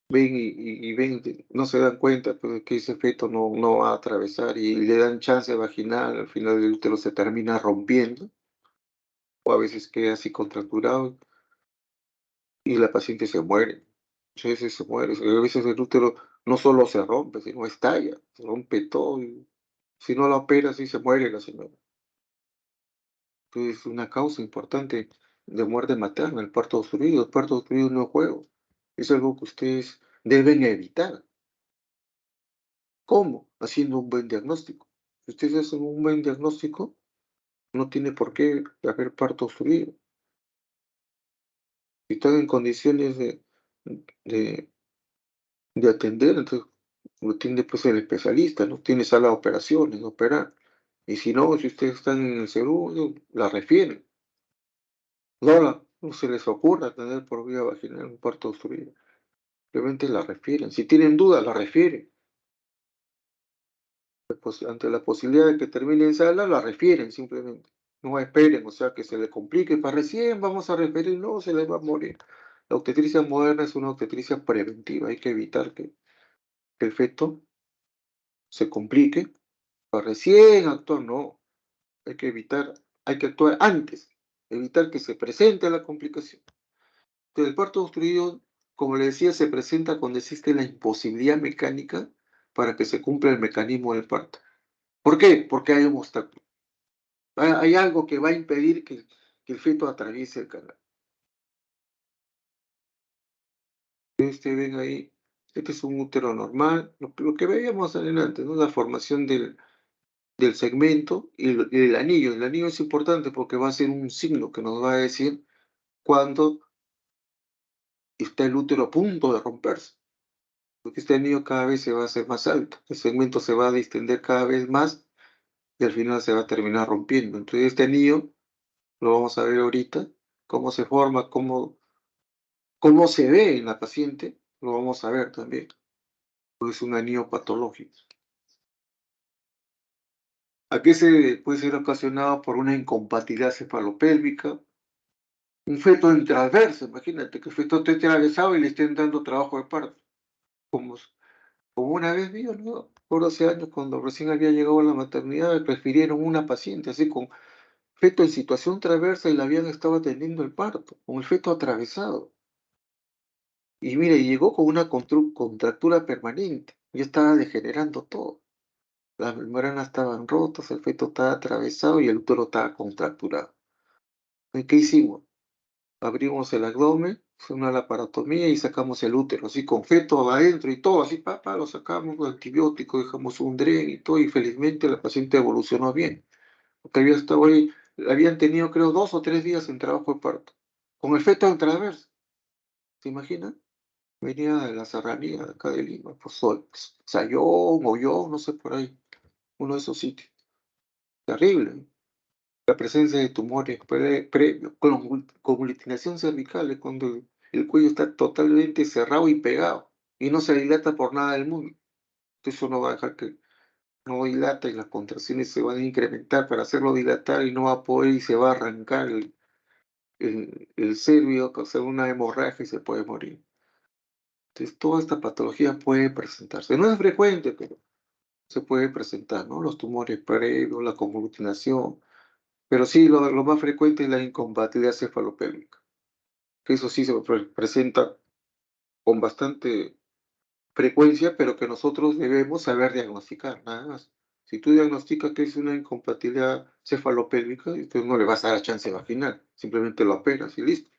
ven y ven, no se dan cuenta pues, de que ese feto no va a atravesar y le dan chance vaginal, al final el útero se termina rompiendo, o a veces queda así contracturado y la paciente se muere. Muchas veces se muere, a veces el útero no solo se rompe, sino estalla, se rompe todo. Y si no la opera, sí se muere la señora. Entonces, es una causa importante de muerte materna, el parto obstruido. El parto obstruido no es juego. Es algo que ustedes deben evitar. ¿Cómo? Haciendo un buen diagnóstico. Si ustedes hacen un buen diagnóstico, no tiene por qué haber parto obstruido. Si están en condiciones de, de atender, entonces lo tiene pues el especialista, ¿no? Tiene sala de operaciones, de operar. Y si no, si ustedes están en el seguro, la refieren. No se les ocurra tener por vía vaginal un parto obstruido. Simplemente la refieren. Si tienen dudas, la refieren. Pues, ante la posibilidad de que termine en sala, la refieren simplemente. No esperen, o sea, que se le complique para recién vamos a referir, no, se les va a morir. La obstetricia moderna es una obstetricia preventiva. Hay que evitar que el feto se complique para recién actuar. No, hay que evitar, hay que actuar antes, evitar que se presente la complicación. Entonces, el parto obstruido, como le decía, se presenta cuando existe la imposibilidad mecánica para que se cumpla el mecanismo del parto. ¿Por qué? Porque hay un obstáculo. Hay algo que va a impedir que el feto atraviese el canal. Ven ahí, este es un útero normal, lo que veíamos adelante, ¿no? La formación del segmento y el anillo. El anillo es importante porque va a ser un signo que nos va a decir cuándo está el útero a punto de romperse. Porque este anillo cada vez se va a hacer más alto, el segmento se va a distender cada vez más y al final se va a terminar rompiendo. Entonces este anillo lo vamos a ver ahorita, cómo se forma, cómo se ve en la paciente, lo vamos a ver también. Pues es un anillo patológico. ¿A qué se puede ser ocasionado por una incompatibilidad cefalopélvica? Un feto en transverso, imagínate que el feto esté atravesado y le estén dando trabajo de parto. Como, como una vez vio, ¿no? Por 12 años, cuando recién había llegado a la maternidad, prefirieron una paciente así con feto en situación transversa y la habían estado atendiendo el parto, con el feto atravesado. Y mire, llegó con una contractura permanente, ya estaba degenerando todo. Las membranas estaban rotas, el feto estaba atravesado y el útero estaba contracturado. ¿Y qué hicimos? Abrimos el abdomen, fue una laparotomía y sacamos el útero, así con feto adentro y todo, así papá, lo sacamos con antibióticos, dejamos un dren y todo, y felizmente la paciente evolucionó bien, porque había estado ahí, habían tenido creo 2 o 3 días en trabajo de parto, con el feto en transverso, ¿se imagina? Venía de la serranía de acá de Lima, pues Sayón, Ollón, no sé por ahí, uno de esos sitios. Terrible. La presencia de tumores previo, con glutinación cervical, es cuando el cuello está totalmente cerrado y pegado y no se dilata por nada del mundo. Entonces eso no va a dejar que no dilata y las contracciones se van a incrementar para hacerlo dilatar y no va a poder y se va a arrancar el cervio, causar una hemorragia y se puede morir. Entonces toda esta patología puede presentarse. No es frecuente, pero se puede presentar, ¿no? Los tumores previos, la conglutinación. Pero sí, lo más frecuente es la incompatibilidad cefalopélvica, que eso sí se presenta con bastante frecuencia, pero que nosotros debemos saber diagnosticar, nada más. Si tú diagnosticas que es una incompatibilidad cefalopélvica, entonces no le vas a dar chance vaginal, simplemente lo operas y listo.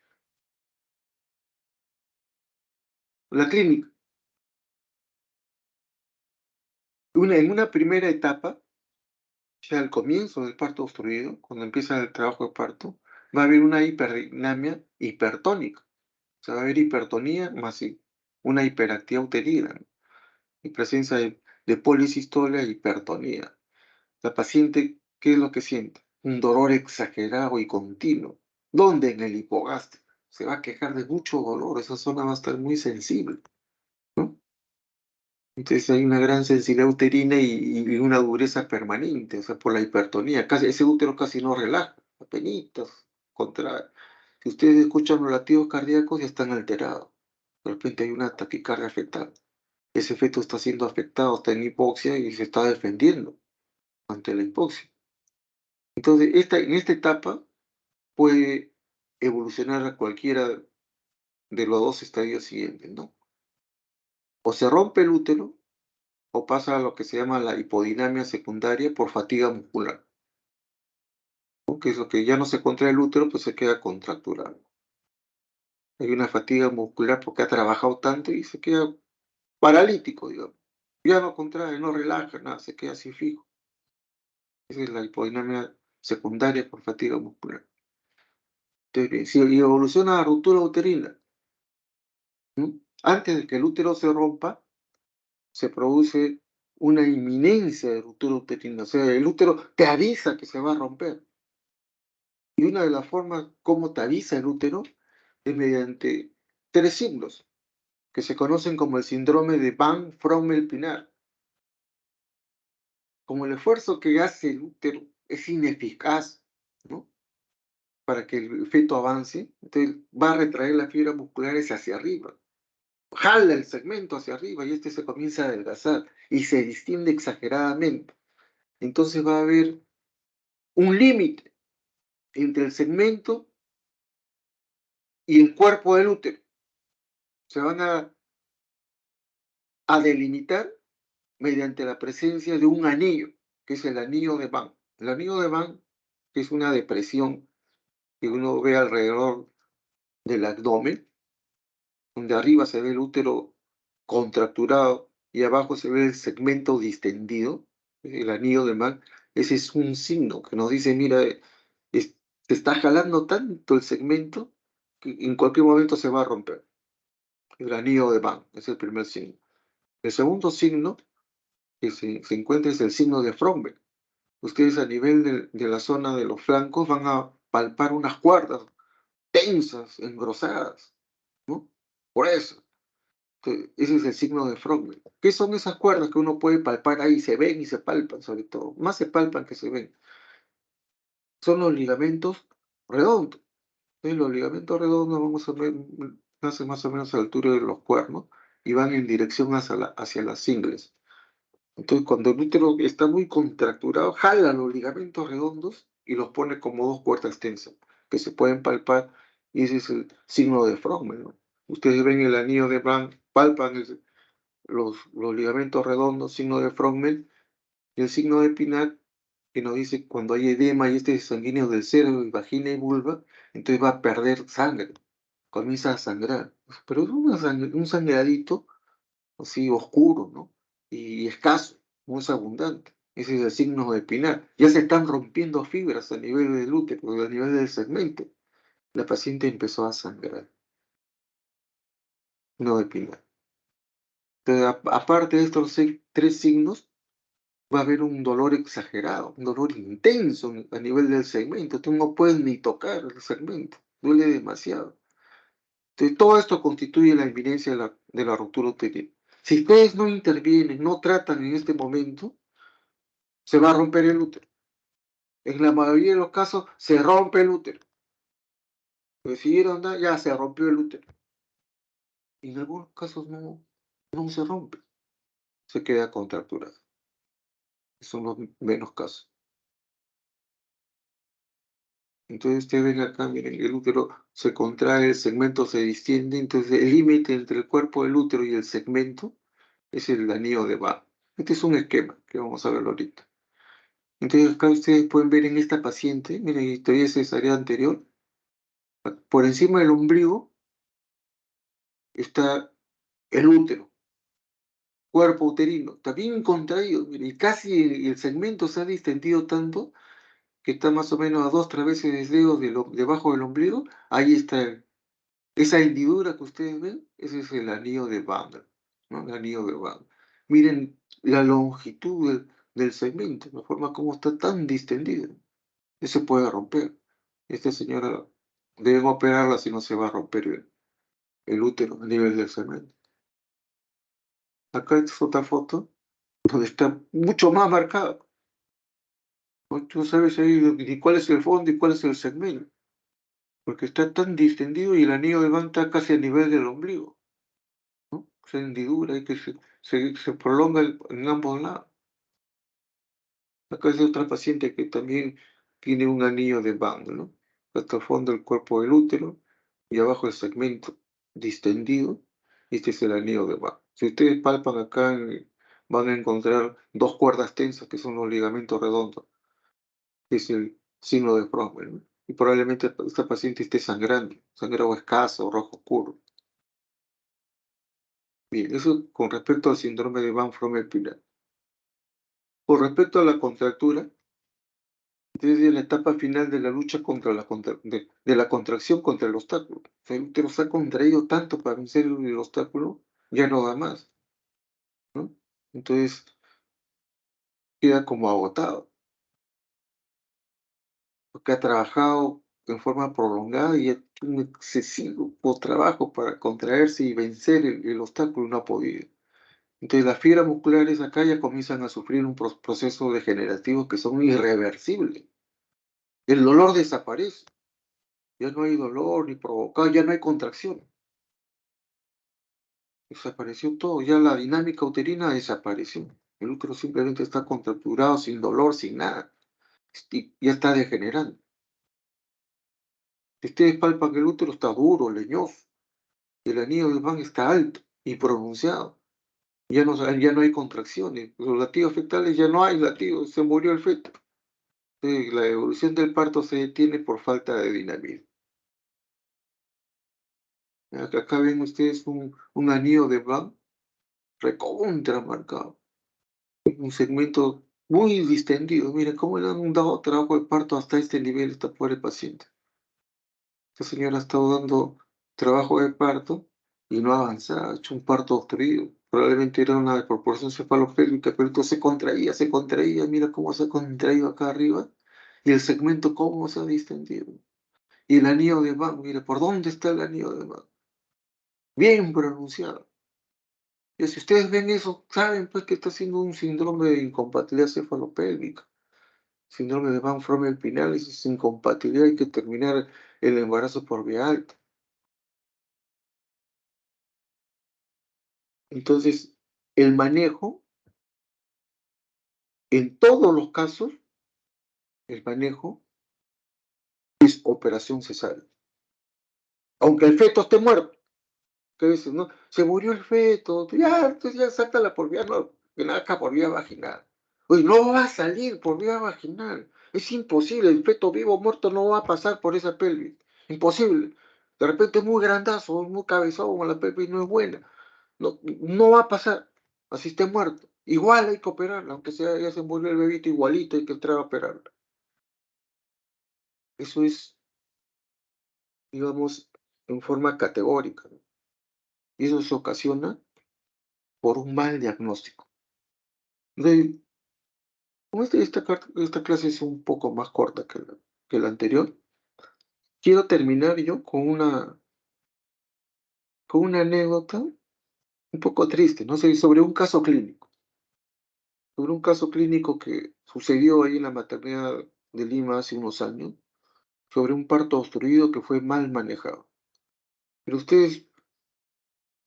La clínica, en una primera etapa, ya al comienzo del parto obstruido, cuando empieza el trabajo de parto, va a haber una hiperdinamia hipertónica. O sea, va a haber hipertonía más una hiperactividad uterina, ¿no? Y presencia de policistolia e hipertonía. La paciente, ¿qué es lo que siente? Un dolor exagerado y continuo. ¿Dónde? En el hipogástrico. Se va a quejar de mucho dolor, esa zona va a estar muy sensible, ¿no? Entonces hay una gran sensibilidad uterina y una dureza permanente, o sea, por la hipertonía. Casi, ese útero casi no relaja, apenitas, contrae. Si ustedes escuchan los latidos cardíacos, ya están alterados. De repente hay una taquicardia fetal. Ese feto está siendo afectado, está en hipoxia y se está defendiendo ante la hipoxia. Entonces, en esta etapa puede evolucionar a cualquiera de los dos estadios siguientes, ¿no? O se rompe el útero o pasa a lo que se llama la hipodinamia secundaria por fatiga muscular, ¿no? Que es lo que ya no se contrae el útero, pues se queda contracturado. Hay una fatiga muscular porque ha trabajado tanto y se queda paralítico, digamos. Ya no contrae, no relaja, nada, se queda así fijo. Esa es la hipodinamia secundaria por fatiga muscular. Entonces, si evoluciona a ruptura uterina, ¿no? Antes de que el útero se rompa, se produce una inminencia de ruptura uterina. O sea, el útero te avisa que se va a romper. Y una de las formas como te avisa el útero es mediante 3 signos que se conocen como el síndrome de Van Frommer-Pinar. Como el esfuerzo que hace el útero es ineficaz, ¿no? para que el feto avance, entonces va a retraer las fibras musculares hacia arriba. Jala el segmento hacia arriba y este se comienza a adelgazar y se distiende exageradamente. Entonces va a haber un límite entre el segmento y el cuerpo del útero. Se van a delimitar mediante la presencia de un anillo, que es el anillo de Van. El anillo de Van es una depresión que uno ve alrededor del abdomen, donde arriba se ve el útero contracturado y abajo se ve el segmento distendido, el anillo de Van. Ese es un signo que nos dice, mira, se está jalando tanto el segmento que en cualquier momento se va a romper. El anillo de Van es el primer signo. El segundo signo que se encuentra es el signo de Fromberg. Ustedes a nivel de la zona de los flancos van a palpar unas cuerdas tensas, engrosadas, ¿no? Por eso, ese es el signo de Fromberg. ¿Qué son esas cuerdas que uno puede palpar ahí? Se ven y se palpan, sobre todo. Más se palpan que se ven. Son los ligamentos redondos. Entonces, los ligamentos redondos vamos a ver, nacen más o menos a la altura de los cuernos y van en dirección hacia las ingles. Entonces, cuando el útero está muy contracturado, jala los ligamentos redondos y los pone como dos cuerdas tensas, que se pueden palpar, y ese es el signo de Frommer, ¿no? Ustedes ven el anillo de Van, palpan los ligamentos redondos, signo de Frommer, y el signo de Pinat, que nos dice cuando hay edema y este es sanguíneo del cerebro, y vagina y vulva, entonces va a perder sangre, comienza a sangrar. Pero es un sangradito así oscuro, ¿no? Y escaso, no es abundante. Ese es el signo de Pinar. Ya se están rompiendo fibras a nivel del útero, a nivel del segmento. La paciente empezó a sangrar, no de Pinar. Entonces, aparte de estos tres signos, va a haber un dolor exagerado, un dolor intenso a nivel del segmento. Tú no puedes ni tocar el segmento, duele demasiado. Entonces, todo esto constituye la inminencia de la ruptura uterina. Si ustedes no intervienen, no tratan en este momento, se va a romper el útero. En la mayoría de los casos se rompe el útero. Decidieron dar, ya se rompió el útero. Y en algunos casos no se rompe, se queda contracturado. Son los menos casos. Entonces ustedes ven acá, miren, el útero se contrae, el segmento se distiende, entonces el límite entre el cuerpo del útero y el segmento es el anillo de Van. Este es un esquema que vamos a verlo ahorita. Entonces acá ustedes pueden ver en esta paciente, miren, historia cesárea anterior, por encima del ombligo está el útero, cuerpo uterino, está bien contraído, mire, y casi el segmento se ha distendido tanto que está más o menos a 2, 3 veces el dedo debajo del ombligo. Ahí está esa hendidura que ustedes ven, ese es el anillo de Van, ¿no? El anillo de Van. Miren la longitud del segmento, la forma como está tan distendido. Eso puede romper. Esta señora deben operarla si no se va a romper el útero a nivel del segmento. Acá es otra foto donde está mucho más marcado. ¿No? Tú sabes ahí ni cuál es el fondo y cuál es el segmento, porque está tan distendido y el anillo de Van está casi a nivel del ombligo, ¿no? Esa hendidura y que se prolonga en ambos lados. Acá es otra paciente que también tiene un anillo de Van, ¿no? Hasta el fondo del cuerpo del útero y abajo el segmento distendido. Este es el anillo de Van. Si ustedes palpan acá, van a encontrar dos cuerdas tensas que son los ligamentos redondos, que es el signo de Frommer, ¿no? Y probablemente esta paciente esté sangrando, sangrado escaso, rojo oscuro. Bien, eso con respecto al síndrome de Van Frommer-Pilat. Con respecto a la contractura, desde la etapa final de la lucha de la contracción contra el obstáculo. O sea, el útero se ha contraído tanto para vencer el obstáculo, ya no da más, ¿no? Entonces queda como agotado, porque ha trabajado en forma prolongada y ha hecho un excesivo trabajo para contraerse y vencer el obstáculo, no ha podido. Entonces las fibras musculares acá ya comienzan a sufrir un proceso degenerativo que son irreversibles. El dolor desaparece, ya no hay dolor ni provocado, ya no hay contracción. Desapareció todo, ya la dinámica uterina desapareció. El útero simplemente está contracturado, sin dolor, sin nada. Y ya está degenerando. Si ustedes palpan que el útero está duro, leñoso, y el anillo del Van está alto y pronunciado. Ya no hay contracciones. Los latidos fetales ya no hay latidos, se murió el feto. La evolución del parto se detiene por falta de dinamismo. Acá ven ustedes un anillo de Van recontra marcado. Un segmento muy distendido. Miren cómo le han dado trabajo de parto hasta este nivel esta pobre paciente. Esta señora ha estado dando trabajo de parto y no ha avanzado, ha hecho un parto obstruido. Probablemente era una desproporción cefalopélvica, pero entonces se contraía, mira cómo se ha contraído acá arriba y el segmento cómo se ha distendido. Y el anillo de Van, mira, ¿por dónde está el anillo de Van? Bien pronunciado. Y si ustedes ven eso, saben pues que está siendo un síndrome de incompatibilidad cefalopélvica. Síndrome de Van Frommer-Pinalis, incompatibilidad, hay que terminar el embarazo por vía alta. Entonces, el manejo, en todos los casos, el manejo es operación cesárea. Aunque el feto esté muerto, que dices, ¿no? Se murió el feto, ya, entonces ya sácala por vía, no, que nazca por vía vaginal. Oye, no va a salir por vía vaginal. Es imposible, el feto vivo o muerto no va a pasar por esa pelvis. Imposible. De repente es muy grandazo, muy cabezón, la pelvis no es buena. No, no va a pasar, así esté muerto. Igual hay que operarla, aunque sea, ya se murió el bebito, igualito hay que entrar a operarla. Eso es, digamos, en forma categórica, ¿no? Y eso se ocasiona por un mal diagnóstico. Entonces, como esta clase es un poco más corta que la anterior, quiero terminar yo con una anécdota un poco triste, no sé, sobre un caso clínico. Sobre un caso clínico que sucedió ahí en la maternidad de Lima hace unos años, sobre un parto obstruido que fue mal manejado. Pero ustedes,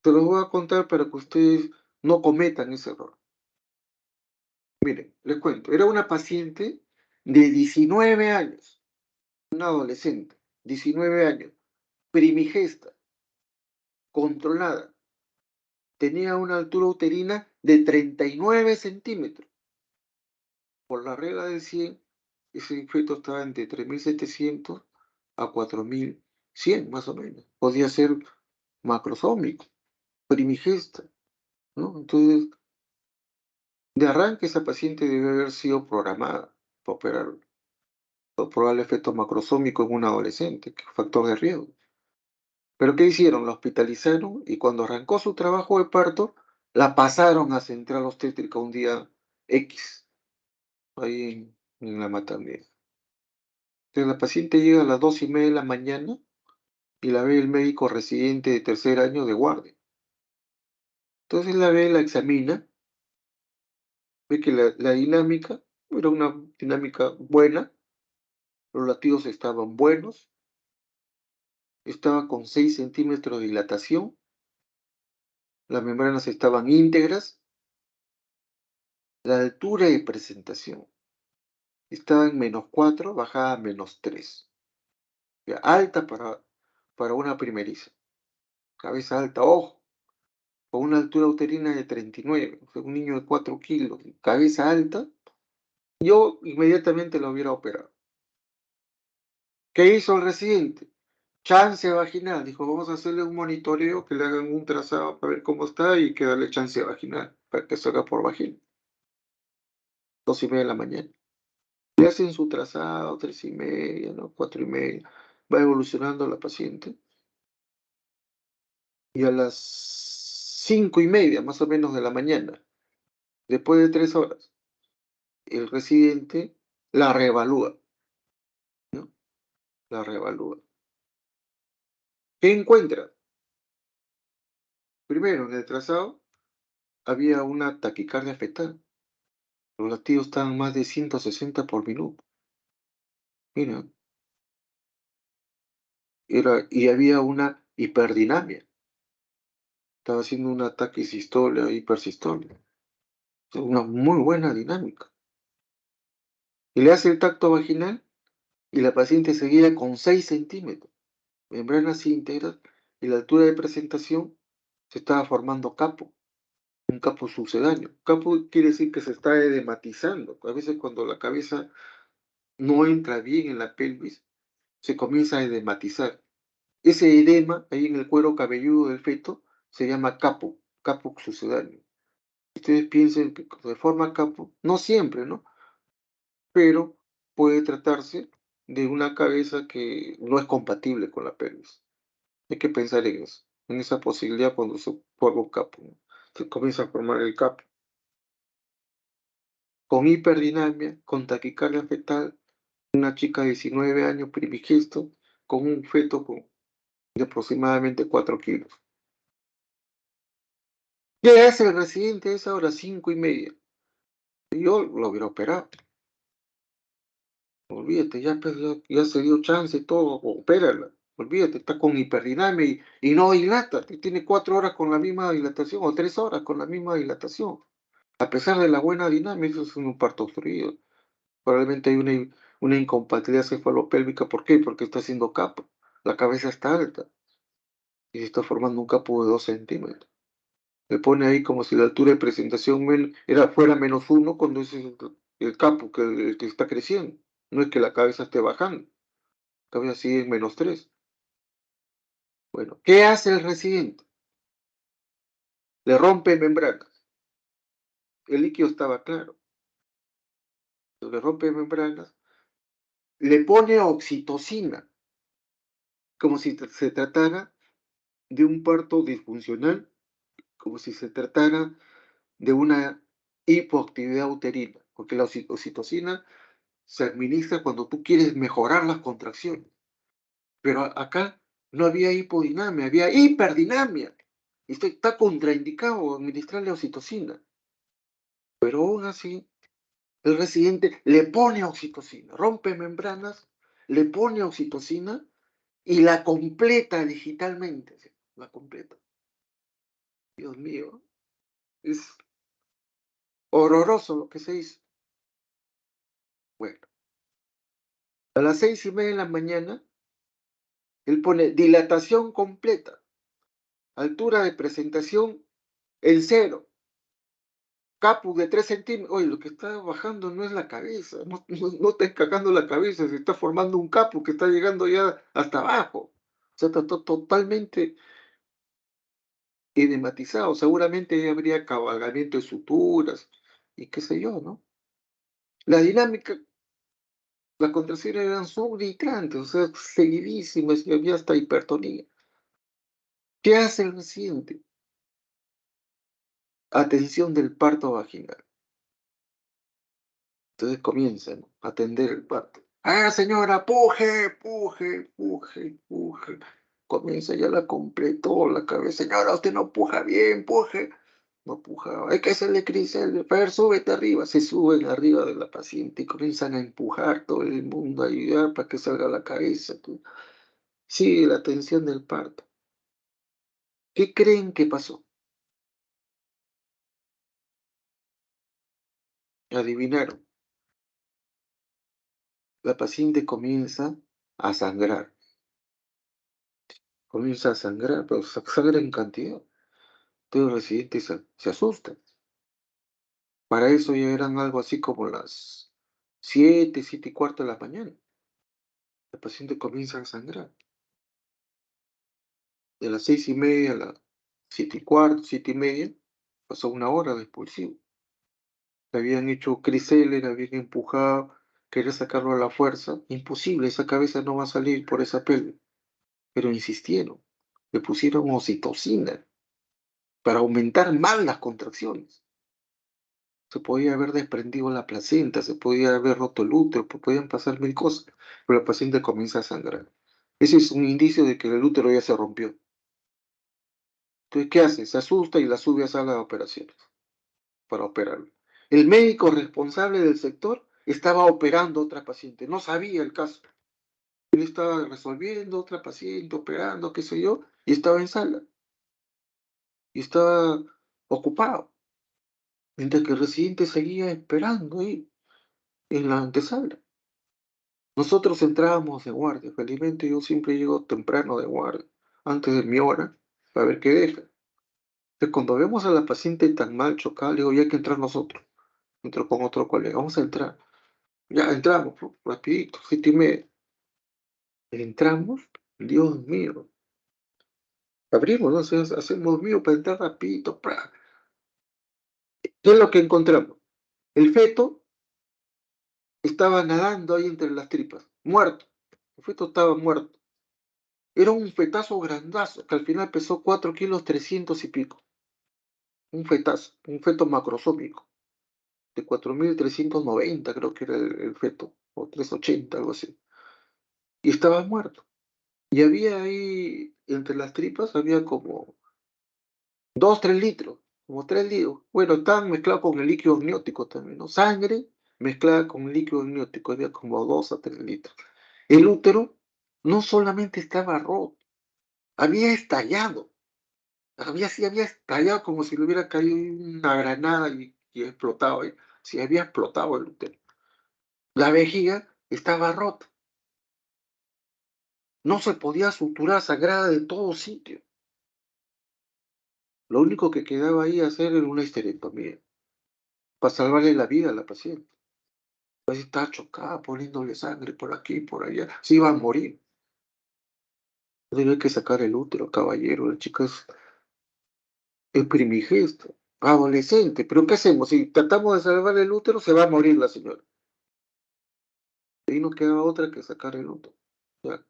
te los voy a contar para que ustedes no cometan ese error. Miren, les cuento, era una paciente de 19 años, una adolescente, 19 años, primigesta, controlada, tenía una altura uterina de 39 centímetros. Por la regla del 100, ese feto estaba entre 3.700 a 4.100, más o menos. Podía ser macrosómico, primigesta, ¿no? Entonces, de arranque, esa paciente debe haber sido programada para operar por probable efecto macrosómico en un adolescente, que es factor de riesgo. Pero ¿qué hicieron? La hospitalizaron y cuando arrancó su trabajo de parto, la pasaron a central obstétrica un día X, ahí en la maternidad. Entonces la paciente llega a las 2:30 de la mañana y la ve el médico residente de tercer año de guardia. Entonces la ve, la examina, ve que la dinámica era una dinámica buena, los latidos estaban buenos, estaba con 6 centímetros de dilatación, las membranas estaban íntegras, la altura de presentación estaba en -4, bajada a -3. Ya, alta para una primeriza. Cabeza alta, ojo, con una altura uterina de 39, o sea, un niño de 4 kilos, cabeza alta, yo inmediatamente lo hubiera operado. ¿Qué hizo el residente? Chance vaginal. Dijo, vamos a hacerle un monitoreo, que le hagan un trazado para ver cómo está y que darle chance vaginal para que salga por vagina. 2:30 de la mañana. Le hacen su trazado, 3:30, ¿no? 4:30. Va evolucionando la paciente. Y a las 5:30, más o menos de la mañana, después de 3 horas, el residente la reevalúa, ¿no? La reevalúa. ¿Qué encuentra? Primero, en el trazado había una taquicardia fetal. Los latidos estaban más de 160 por minuto. Mira, y había una hiperdinamia. Estaba haciendo un ataque sistólico, hipersistólico. Una muy buena dinámica. Y le hace el tacto vaginal y la paciente seguía con 6 centímetros, membranas íntegras, y la altura de presentación se estaba formando capo, un capo sucedáneo. Capo quiere decir que se está edematizando. A veces cuando la cabeza no entra bien en la pelvis, se comienza a edematizar. Ese edema ahí en el cuero cabelludo del feto se llama capo, capo sucedáneo. Ustedes piensen que de forma capo, no siempre, ¿no? Pero puede tratarse de una cabeza que no es compatible con la pelvis. Hay que pensar en eso, en esa posibilidad cuando se forma un capo, ¿no? Se comienza a formar el capo. Con hiperdinamia, con taquicardia fetal, una chica de 19 años primigesto, con un feto de aproximadamente 4 kilos. ¿Qué hace el residente a esa hora? 5:30. Yo lo hubiera operado. Olvídate, ya, pues, ya se dio chance y todo, opérala. Olvídate, está con hiperdinamia y no dilata. Tiene 4 horas con la misma dilatación o 3 horas con la misma dilatación. A pesar de la buena dinámica, eso es un parto obstruido. Probablemente hay una incompatibilidad cefalopélvica. ¿Por qué? Porque está haciendo capo. La cabeza está alta y se está formando un capo de 2 centímetros. Le pone ahí como si la altura de presentación fuera -1 cuando ese es el capo el que está creciendo. No es que la cabeza esté bajando, la cabeza sigue en -3. Bueno, ¿qué hace el residente? Le rompe membranas. El líquido estaba claro. Le rompe membranas, le pone oxitocina, como si se tratara de un parto disfuncional, como si se tratara de una hipoactividad uterina, porque la oxitocina se administra cuando tú quieres mejorar las contracciones. Pero acá no había hipodinamia, había hiperdinamia. Y está contraindicado administrarle oxitocina. Pero aún así, el residente le pone oxitocina, rompe membranas, le pone oxitocina y la completa digitalmente. ¿Sí? La completa. Dios mío, es horroroso lo que se hizo. Bueno, a las 6:30 de la mañana, él pone dilatación completa, altura de presentación en 0. Capu de 3 centímetros. Oye, lo que está bajando no es la cabeza, no está encajando la cabeza, se está formando un capu que está llegando ya hasta abajo. O sea, está totalmente edematizado. Seguramente habría cabalgamiento de suturas y qué sé yo, ¿no? La dinámica, las contracciones eran subritantes, o sea, seguidísimas y había hasta hipertonía. ¿Qué hace el paciente? Atención del parto vaginal. Entonces comienzan a atender el parto. Ah, señora, puje, puje, puje, puje. Comienza ya la completó la cabeza. Señora, usted no puja bien, puje. No puja. Hay que hacerle crisel. Fer, súbete arriba. Se suben arriba de la paciente y comienzan a empujar todo el mundo, a ayudar para que salga la cabeza. Sí, la atención del parto. ¿Qué creen que pasó? Adivinaron. La paciente comienza a sangrar. Comienza a sangrar, pero sangra en cantidad. Todos los residentes se asustan. Para eso ya eran algo así como las 7, 7:15 de la mañana. El paciente comienza a sangrar. De las 6:30 a las 7:15, 7:30, pasó 1 hora de expulsivo. Le habían hecho crisela, le habían empujado, quería sacarlo a la fuerza. Imposible, esa cabeza no va a salir por esa pelvis. Pero insistieron. Le pusieron oxitocina para aumentar más las contracciones. Se podía haber desprendido la placenta, se podía haber roto el útero, podían pasar mil cosas, pero la paciente comienza a sangrar. Ese es un indicio de que el útero ya se rompió. Entonces, ¿qué hace? Se asusta y la sube a sala de operaciones para operarlo. El médico responsable del sector estaba operando a otra paciente, no sabía el caso. Él estaba resolviendo, otra paciente, operando, qué sé yo, y estaba en sala, y estaba ocupado, mientras que el residente seguía esperando ahí, en la antesala. Nosotros entrábamos de guardia, felizmente yo siempre llego temprano de guardia, antes de mi hora, para ver qué deja. Entonces, cuando vemos a la paciente tan mal chocada, le digo, ya hay que entrar nosotros. Entro con otro colega, vamos a entrar. Ya entramos, pues, rapidito, 7:30. Entramos, Dios mío. Abrimos, ¿no? Hacemos mío para entrar rapidito. ¡Pra! ¿Qué es lo que encontramos? El feto estaba nadando ahí entre las tripas, muerto. El feto estaba muerto. Era un fetazo grandazo, que al final pesó 4 kilos 300 y pico. Un fetazo, un feto macrosómico, de 4.390 creo que era el feto, o 380, algo así. Y estaba muerto. Y había ahí, entre las tripas, había como 2, 3 litros, como 3 litros. Bueno, estaban mezclados con el líquido amniótico también, ¿no? Sangre mezclada con líquido amniótico, había como 2 a 3 litros. El útero no solamente estaba roto, había estallado. Había estallado como si le hubiera caído una granada y explotado ahí. Sí, había explotado el útero. La vejiga estaba rota. No se podía suturar, sangraba de todos sitios. Lo único que quedaba ahí hacer era una histerectomía para salvarle la vida a la paciente. Pues estaba chocada, poniéndole sangre por aquí, por allá. Se iba a morir. Tenía que sacar el útero, caballero. La chica es primigesto, adolescente. Pero ¿qué hacemos? Si tratamos de salvar el útero, se va a morir la señora. Y ahí no quedaba otra que sacar el útero. Ya,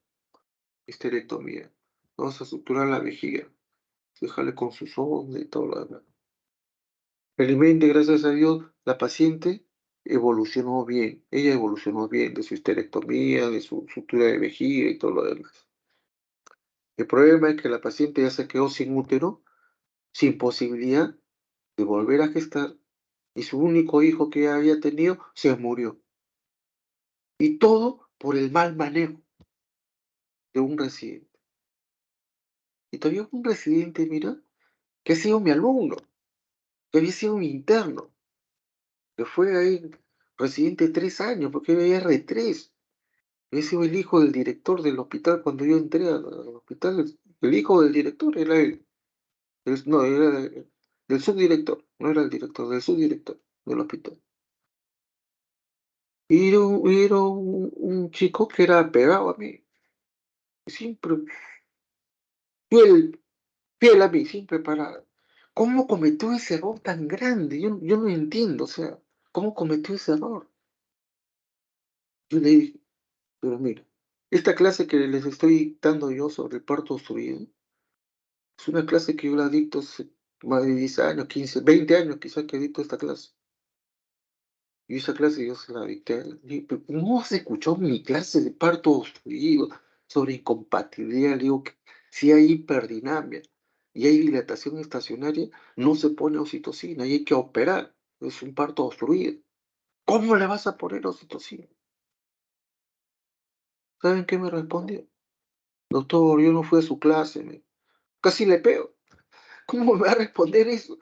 histerectomía. Vamos a suturar la vejiga. Dejarle con sus sonda y todo lo demás. Felizmente, gracias a Dios, la paciente evolucionó bien. Ella evolucionó bien de su histerectomía, de su sutura de vejiga y todo lo demás. El problema es que la paciente ya se quedó sin útero, sin posibilidad de volver a gestar, y su único hijo que había tenido se murió. Y todo por el mal manejo de un residente. Y todavía un residente, mira, que ha sido mi alumno, que había sido mi interno, que fue ahí residente 3 años, porque era R3. Había sido el hijo del director del hospital cuando yo entré al hospital. El hijo del director era él. No, era del subdirector, no era el director, del subdirector del hospital. Y era un chico que era pegado a mí, siempre fiel, fiel a mí, siempre para. ¿Cómo cometió ese error tan grande? Yo no entiendo, o sea, ¿cómo cometió ese error? Yo le dije, pero mira, esta clase que les estoy dando yo sobre el parto obstruido, es una clase que yo la dicto hace más de 10 años, 15, 20 años quizás que dicto esta clase. Y esa clase yo se la dicté a él. Le dije, "Pero ¿no has escuchado mi clase de parto obstruido sobre incompatibilidad?". Le digo que si hay hiperdinamia y hay dilatación estacionaria, no se pone oxitocina y hay que operar. Es un parto obstruido. ¿Cómo le vas a poner oxitocina? ¿Saben qué me respondió? Doctor, yo no fui a su clase. Casi le pego. ¿Cómo me va a responder eso?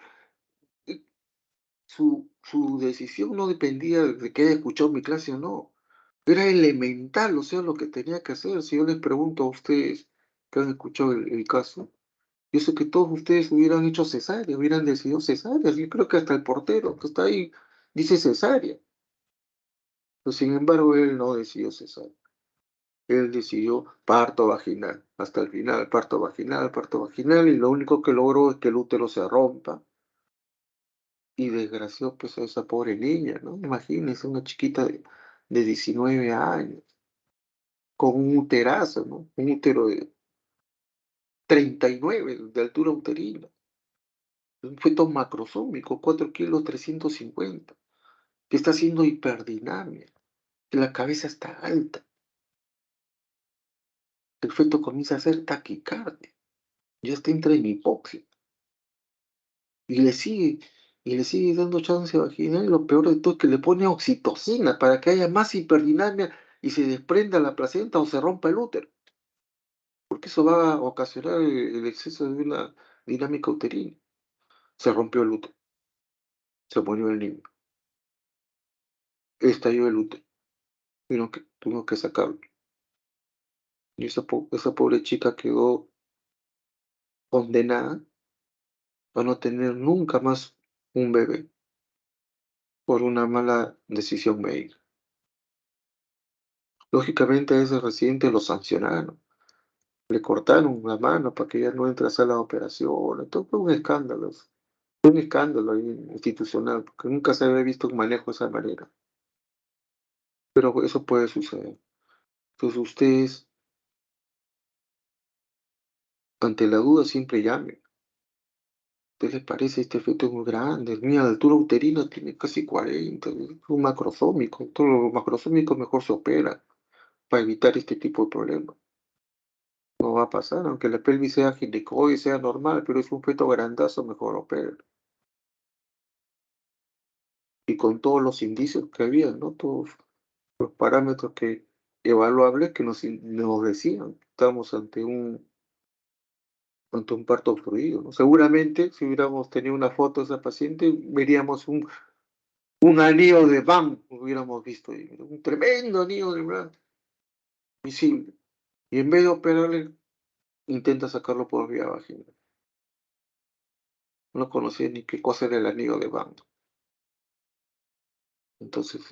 Su decisión no dependía de que haya escuchado mi clase o no. Era elemental, o sea, lo que tenía que hacer. Si yo les pregunto a ustedes que han escuchado el caso, yo sé que todos ustedes hubieran hecho cesárea, hubieran decidido cesárea. Yo creo que hasta el portero que está ahí dice cesárea. Pero sin embargo, él no decidió cesárea. Él decidió parto vaginal. Hasta el final, parto vaginal, y lo único que logró es que el útero se rompa. Y desgració pues a esa pobre niña, ¿no? Imagínense, una chiquita de 19 años, con un uterazo, ¿no? Un útero de 39 de altura uterina, un feto macrosómico, 4 kilos 350, que está haciendo hiperdinamia, que la cabeza está alta, el feto comienza a hacer taquicardia, ya está en hipoxia, y le sigue, y le sigue dando chance vaginal, y lo peor de todo es que le pone oxitocina para que haya más hiperdinamia y se desprenda la placenta o se rompa el útero, porque eso va a ocasionar el exceso de una dinámica uterina. Se rompió el útero, se murió el niño, estalló el útero, tuvimos que sacarlo. Y esa pobre chica quedó condenada a no tener nunca más un bebé por una mala decisión médica. Lógicamente a ese residente lo sancionaron, le cortaron la mano para que ella no entre a sala de operaciones, todo fue un escándalo ahí institucional, porque nunca se había visto un manejo de esa manera, pero eso puede suceder. Entonces ustedes, ante la duda, siempre llamen. ¿Qué les parece? Este efecto es muy grande. Mira, la altura uterina tiene casi 40. Es un macrosómico. Todo lo macrosómico mejor se opera para evitar este tipo de problemas. No va a pasar, aunque la pelvis sea ginecoide, sea normal, pero es un feto grandazo, mejor opera. Y con todos los indicios que había, ¿no? Todos los parámetros evaluables que nos decían, estamos ante un parto fluido, ¿no? Seguramente, si hubiéramos tenido una foto de esa paciente, veríamos un anillo de Van, hubiéramos visto ahí, un tremendo anillo de Van, visible. Y en vez de operarle, intenta sacarlo por vía vaginal. No conocía ni qué cosa era el anillo de Van. Entonces,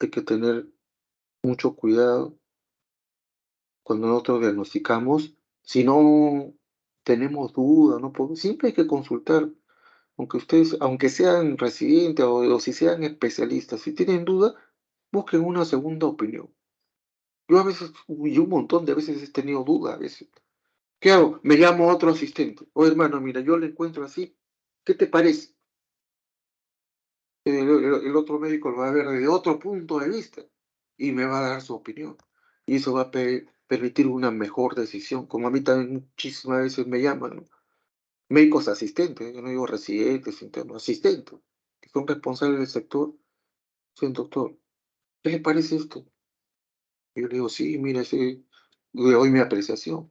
hay que tener mucho cuidado cuando nosotros diagnosticamos. Si no tenemos duda, no podemos, siempre hay que consultar, aunque sean residentes o si sean especialistas, si tienen duda, busquen una segunda opinión. Yo a veces, y un montón de veces he tenido duda a veces. ¿Qué hago? Me llamo a otro asistente. Oh, hermano, mira, yo le encuentro así. ¿Qué te parece? El otro médico lo va a ver desde otro punto de vista y me va a dar su opinión. Y eso va a permitir una mejor decisión. Como a mí también muchísimas veces me llaman, ¿no? Médicos asistentes, yo no digo residentes, internos, asistentes, que son responsables del sector. Soy doctor. ¿Qué le parece esto? Y yo le digo, sí, mira, sí, le doy mi apreciación.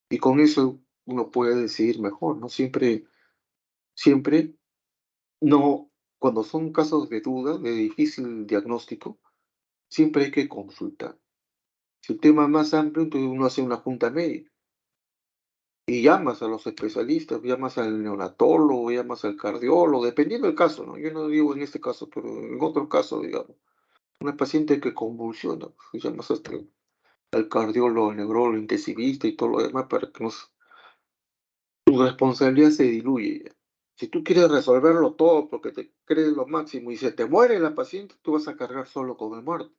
Y con eso uno puede decidir mejor, ¿no? Siempre, no, cuando son casos de duda, de difícil diagnóstico, siempre hay que consultar. Si el tema es más amplio, entonces uno hace una junta médica y llamas a los especialistas, llamas al neonatólogo, llamas al cardiólogo, dependiendo del caso, ¿no? Yo no digo en este caso, pero en otro caso, digamos, una paciente que convulsiona, pues llamas hasta al cardiólogo, al neurólogo, intensivista y todo lo demás para que tu responsabilidad se diluye ya. Si tú quieres resolverlo todo porque te crees lo máximo y se te muere la paciente, tú vas a cargar solo con el muerto.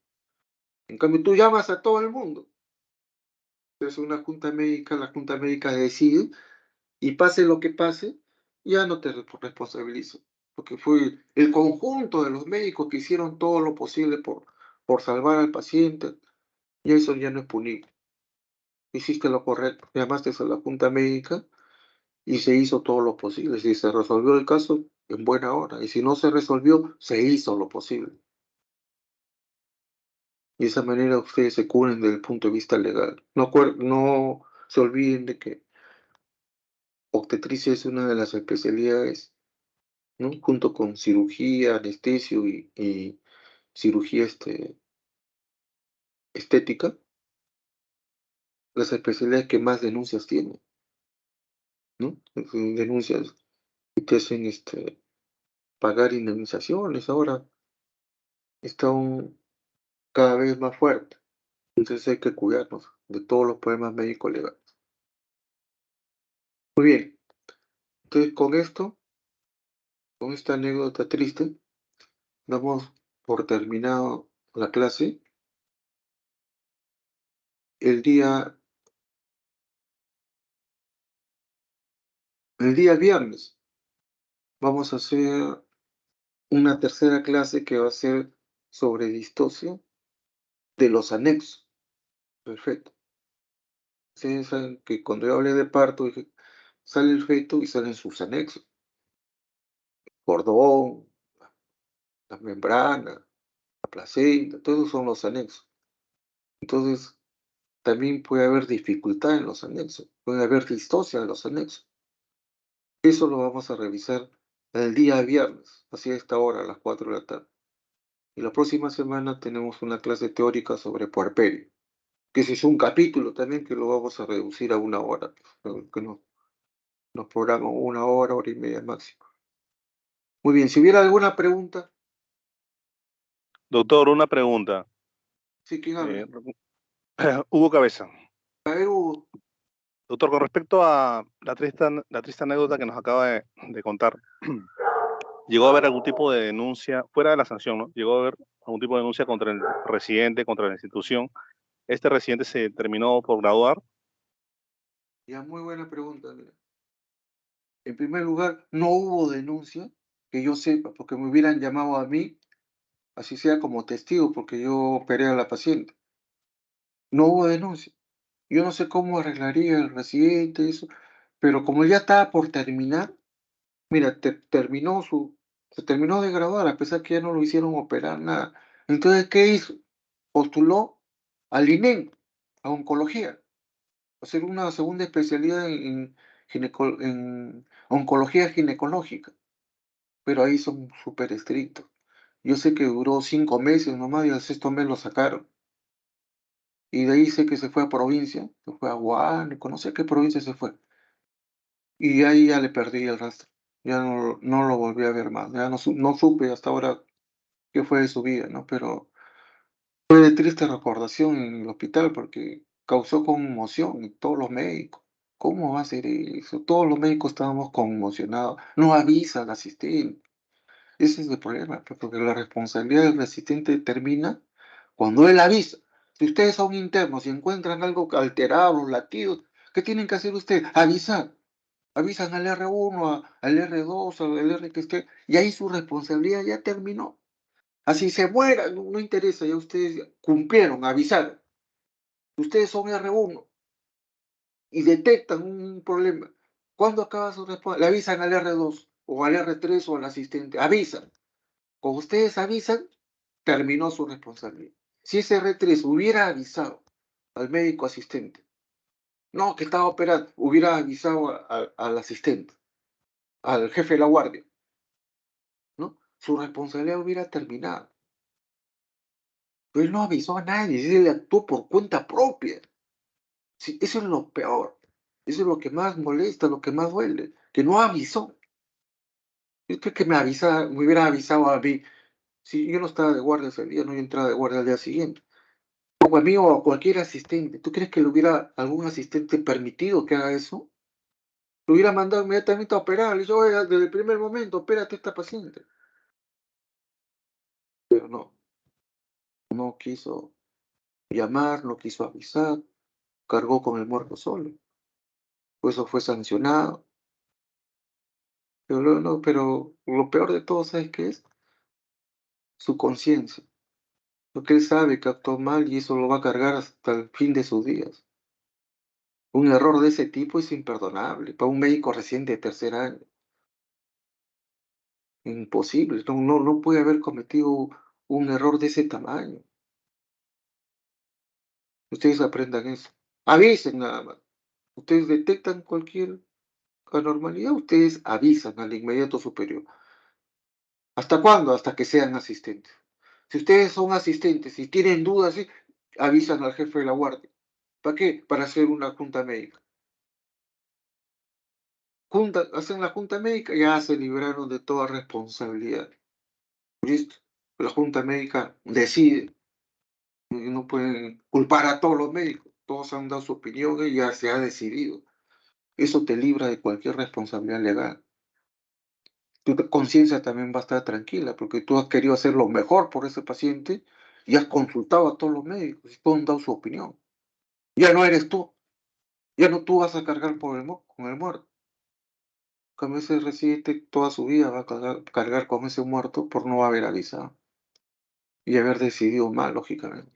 En cambio, tú llamas a todo el mundo. Es una junta médica, la junta médica decide y pase lo que pase, ya no te responsabilizo. Porque fue el conjunto de los médicos que hicieron todo lo posible por salvar al paciente y eso ya no es punible. Hiciste lo correcto, llamaste a la junta médica y se hizo todo lo posible. Si se resolvió el caso, en buena hora. Y si no se resolvió, se hizo lo posible. Y de esa manera ustedes se cubren desde el punto de vista legal. No se olviden de que obstetricia es una de las especialidades, ¿no? Junto con cirugía, anestesio y cirugía estética, las especialidades que más denuncias tienen, ¿no? Denuncias y te hacen pagar indemnizaciones. Ahora está cada vez más fuerte. Entonces hay que cuidarnos de todos los problemas médicos legales. Muy bien, entonces con esta anécdota triste, damos por terminado la clase. El día, el día viernes vamos a hacer una tercera clase que va a ser sobre distosia de los anexos. Perfecto. Ustedes saben que cuando yo hablé de parto, dije, sale el feto y salen sus anexos. Cordón, la membrana, placenta, todos son los anexos. Entonces, también puede haber dificultad en los anexos, puede haber distocia en los anexos. Eso lo vamos a revisar el día viernes, así a esta hora, a las 4 de la tarde. Y la próxima semana tenemos una clase teórica sobre puerperio, que ese es un capítulo también que lo vamos a reducir a 1 hora, que nos programan 1 hora, hora y media máximo. Muy bien, si hubiera alguna pregunta, Doctor, una pregunta. sí, ¿quién habla? Hugo Cabeza. A ver, Hugo, Doctor, con respecto a la triste anécdota que nos acaba de contar, ¿llegó a haber algún tipo de denuncia, fuera de la sanción, ¿no? ¿Llegó a haber algún tipo de denuncia contra el residente, contra la institución? ¿Este residente se terminó por graduar? ya muy buena pregunta, mira. En primer lugar, no hubo denuncia, que yo sepa, porque me hubieran llamado a mí, así sea como testigo, porque yo operé a la paciente. No hubo denuncia. Yo no sé cómo arreglaría el residente eso, pero como ya estaba por terminar, mira, se terminó de graduar, a pesar que ya no lo hicieron operar, nada. Entonces, ¿qué hizo? Postuló al INEM, a oncología, hacer una segunda especialidad en oncología ginecológica, pero ahí son súper estrictos. Yo sé que duró 5 meses nomás y al sexto mes lo sacaron. Y de ahí sé que se fue a provincia, se fue a Huánuco, no sé qué provincia se fue. Y ahí ya le perdí el rastro. Ya no lo volví a ver más. Ya no supe hasta ahora qué fue de su vida, ¿no? Pero fue de triste recordación en el hospital porque causó conmoción en todos los médicos. ¿Cómo va a ser eso? Todos los médicos estábamos conmocionados. No avisa al asistente. Ese es el problema, pues, porque la responsabilidad del asistente termina cuando él avisa. Si ustedes son internos y encuentran algo alterado, latidos, ¿qué tienen que hacer ustedes? Avisar. Avisan al R1, al R2, al R que esté, y ahí su responsabilidad ya terminó. Así se muera, no interesa, ya ustedes cumplieron, avisaron. Ustedes son R1 y detectan un problema. ¿Cuándo acaba su responsabilidad? Le avisan al R2 o al R3 o al asistente, avisan. Cuando ustedes avisan, terminó su responsabilidad. Si ese R3 hubiera avisado al médico asistente, no, que estaba operando, hubiera avisado al asistente, al jefe de la guardia, ¿no? Su responsabilidad hubiera terminado. Pero él no avisó a nadie, él actuó por cuenta propia. Sí, eso es lo peor. Eso es lo que más molesta, lo que más duele, que no avisó. Yo creo que me hubiera avisado a mí. Si yo no estaba de guardia ese día, no yo entraba de guardia al día siguiente. O a mí o a cualquier asistente. ¿Tú crees que le hubiera algún asistente permitido que haga eso? Lo hubiera mandado inmediatamente a operar. Le dijo, oiga, desde el primer momento, opérate a esta paciente. Pero no quiso llamar, no quiso avisar, cargó con el muerto solo. Por eso fue sancionado. Pero no, pero lo peor de todo, ¿sabes qué es? Su conciencia. Porque él sabe que actuó mal y eso lo va a cargar hasta el fin de sus días. Un error de ese tipo es imperdonable para un médico recién de tercer año. Imposible. No puede haber cometido un error de ese tamaño. Ustedes aprendan eso. Avisen nada más. Ustedes detectan cualquier anormalidad, ustedes avisan al inmediato superior. ¿Hasta cuándo? Hasta que sean asistentes. Si ustedes son asistentes y tienen dudas, ¿sí? Avisan al jefe de la guardia. ¿Para qué? Para hacer una junta médica. Hacen la junta médica y ya se libraron de toda responsabilidad. ¿Listo? La junta médica decide. Y no pueden culpar a todos los médicos. Todos han dado su opinión y ya se ha decidido. Eso te libra de cualquier responsabilidad legal. Tu conciencia también va a estar tranquila porque tú has querido hacer lo mejor por ese paciente y has consultado a todos los médicos y todos han dado su opinión. Ya no eres tú, ya no tú vas a cargar con el muerto. Como ese residente toda su vida va a cargar con ese muerto por no haber avisado y haber decidido mal, lógicamente.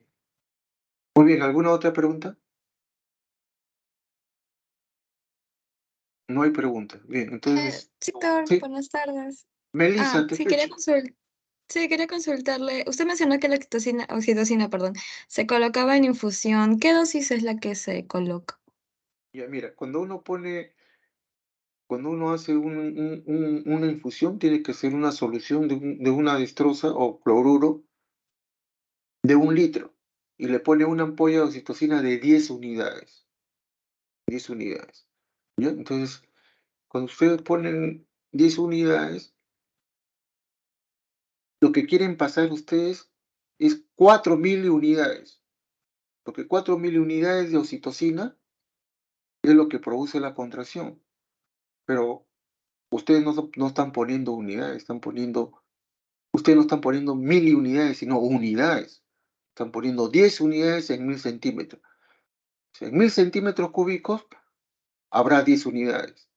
Muy bien, ¿alguna otra pregunta? No hay pregunta. Bien, entonces, Sí, doctor, sí, buenas tardes. Melissa, te Sí, quería escucho. consultar. Sí, quería consultarle. Usted mencionó que la oxitocina, perdón, se colocaba en infusión. ¿Qué dosis es la que se coloca? Ya mira, cuando uno hace una infusión, tiene que ser una solución de una destroza o cloruro de 1 litro y le pone una ampolla de oxitocina de 10 unidades. 10 unidades. ¿Ya? Entonces, cuando ustedes ponen 10 unidades, lo que quieren pasar ustedes es 4.000 unidades, porque 4.000 unidades de oxitocina es lo que produce la contracción, pero ustedes no están poniendo unidades, ustedes no están poniendo miliunidades, sino unidades. Están poniendo 10 unidades en 1.000 centímetros. O sea, en 1.000 centímetros cúbicos habrá 10 unidades,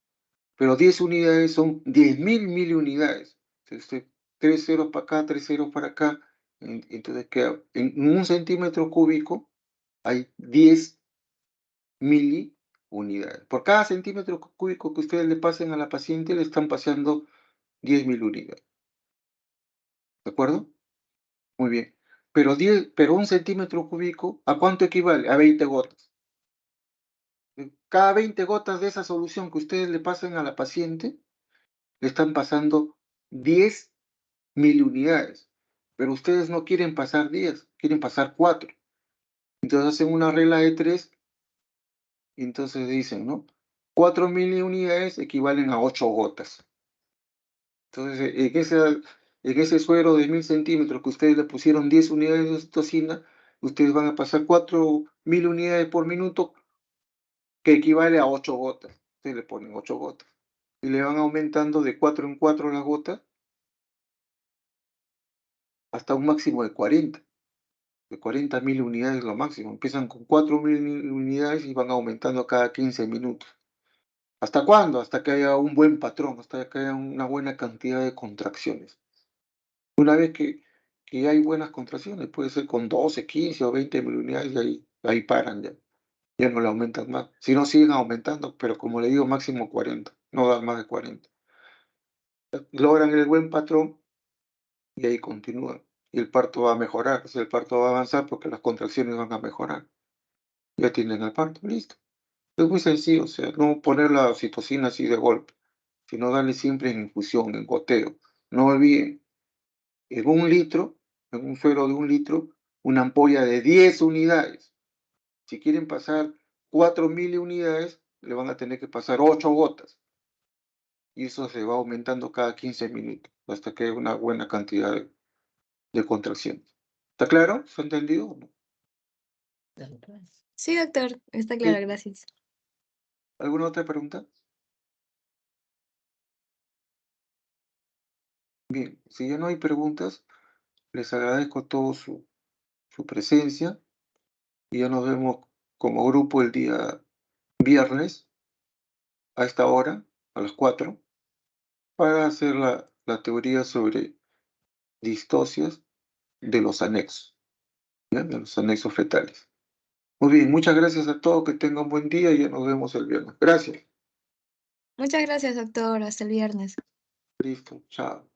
pero 10 unidades son 10.000 miliunidades. Entonces, 3 ceros para acá, 3 ceros para acá. Entonces, queda, en 1 centímetro cúbico hay 10 miliunidades. Por cada centímetro cúbico que ustedes le pasen a la paciente, le están pasando 10.000 unidades. ¿De acuerdo? Muy bien. Pero 1 centímetro cúbico, ¿a cuánto equivale? A 20 gotas. Cada 20 gotas de esa solución que ustedes le pasen a la paciente, le están pasando 10 miliunidades. Pero ustedes no quieren pasar 10, quieren pasar 4. Entonces hacen una regla de 3 y entonces dicen, ¿no? 4 miliunidades equivalen a 8 gotas. Entonces, en ese suero de 1.000 centímetros que ustedes le pusieron 10 unidades de oxitocina, ustedes van a pasar 4.000 unidades por minuto, que equivale a 8 gotas. Ustedes le ponen 8 gotas. Y le van aumentando de 4 en 4 las gotas hasta un máximo de 40. De 40.000 unidades lo máximo. Empiezan con 4.000 unidades y van aumentando cada 15 minutos. ¿Hasta cuándo? Hasta que haya un buen patrón, hasta que haya una buena cantidad de contracciones. Una vez que hay buenas contracciones, puede ser con 12, 15 o 20.000 unidades y ahí paran ya. Ya no le aumentan más. Si no, siguen aumentando, pero como le digo, máximo 40. No dan más de 40. Logran el buen patrón y ahí continúan. Y el parto va a mejorar, o sea, el parto va a avanzar porque las contracciones van a mejorar. Ya tienen el parto, listo. Es muy sencillo, o sea, no poner la oxitocina así de golpe, sino darle siempre en infusión, en goteo. No olviden, en 1 litro, en un suero de 1 litro, una ampolla de 10 unidades. Si quieren pasar 4.000 unidades, le van a tener que pasar 8 gotas. Y eso se va aumentando cada 15 minutos, hasta que haya una buena cantidad de contracciones. ¿Está claro? ¿Se ha entendido o no? Sí, doctor, está claro, Sí. gracias. ¿Alguna otra pregunta? Bien, si ya no hay preguntas, les agradezco a todos su presencia y ya nos vemos como grupo el día viernes a esta hora, a las 4, para hacer la teoría sobre distocias de los anexos, ¿ya? De los anexos fetales. Muy bien, muchas gracias a todos, que tengan buen día y ya nos vemos el viernes. Gracias. Muchas gracias, doctor. Hasta el viernes. Listo, chao.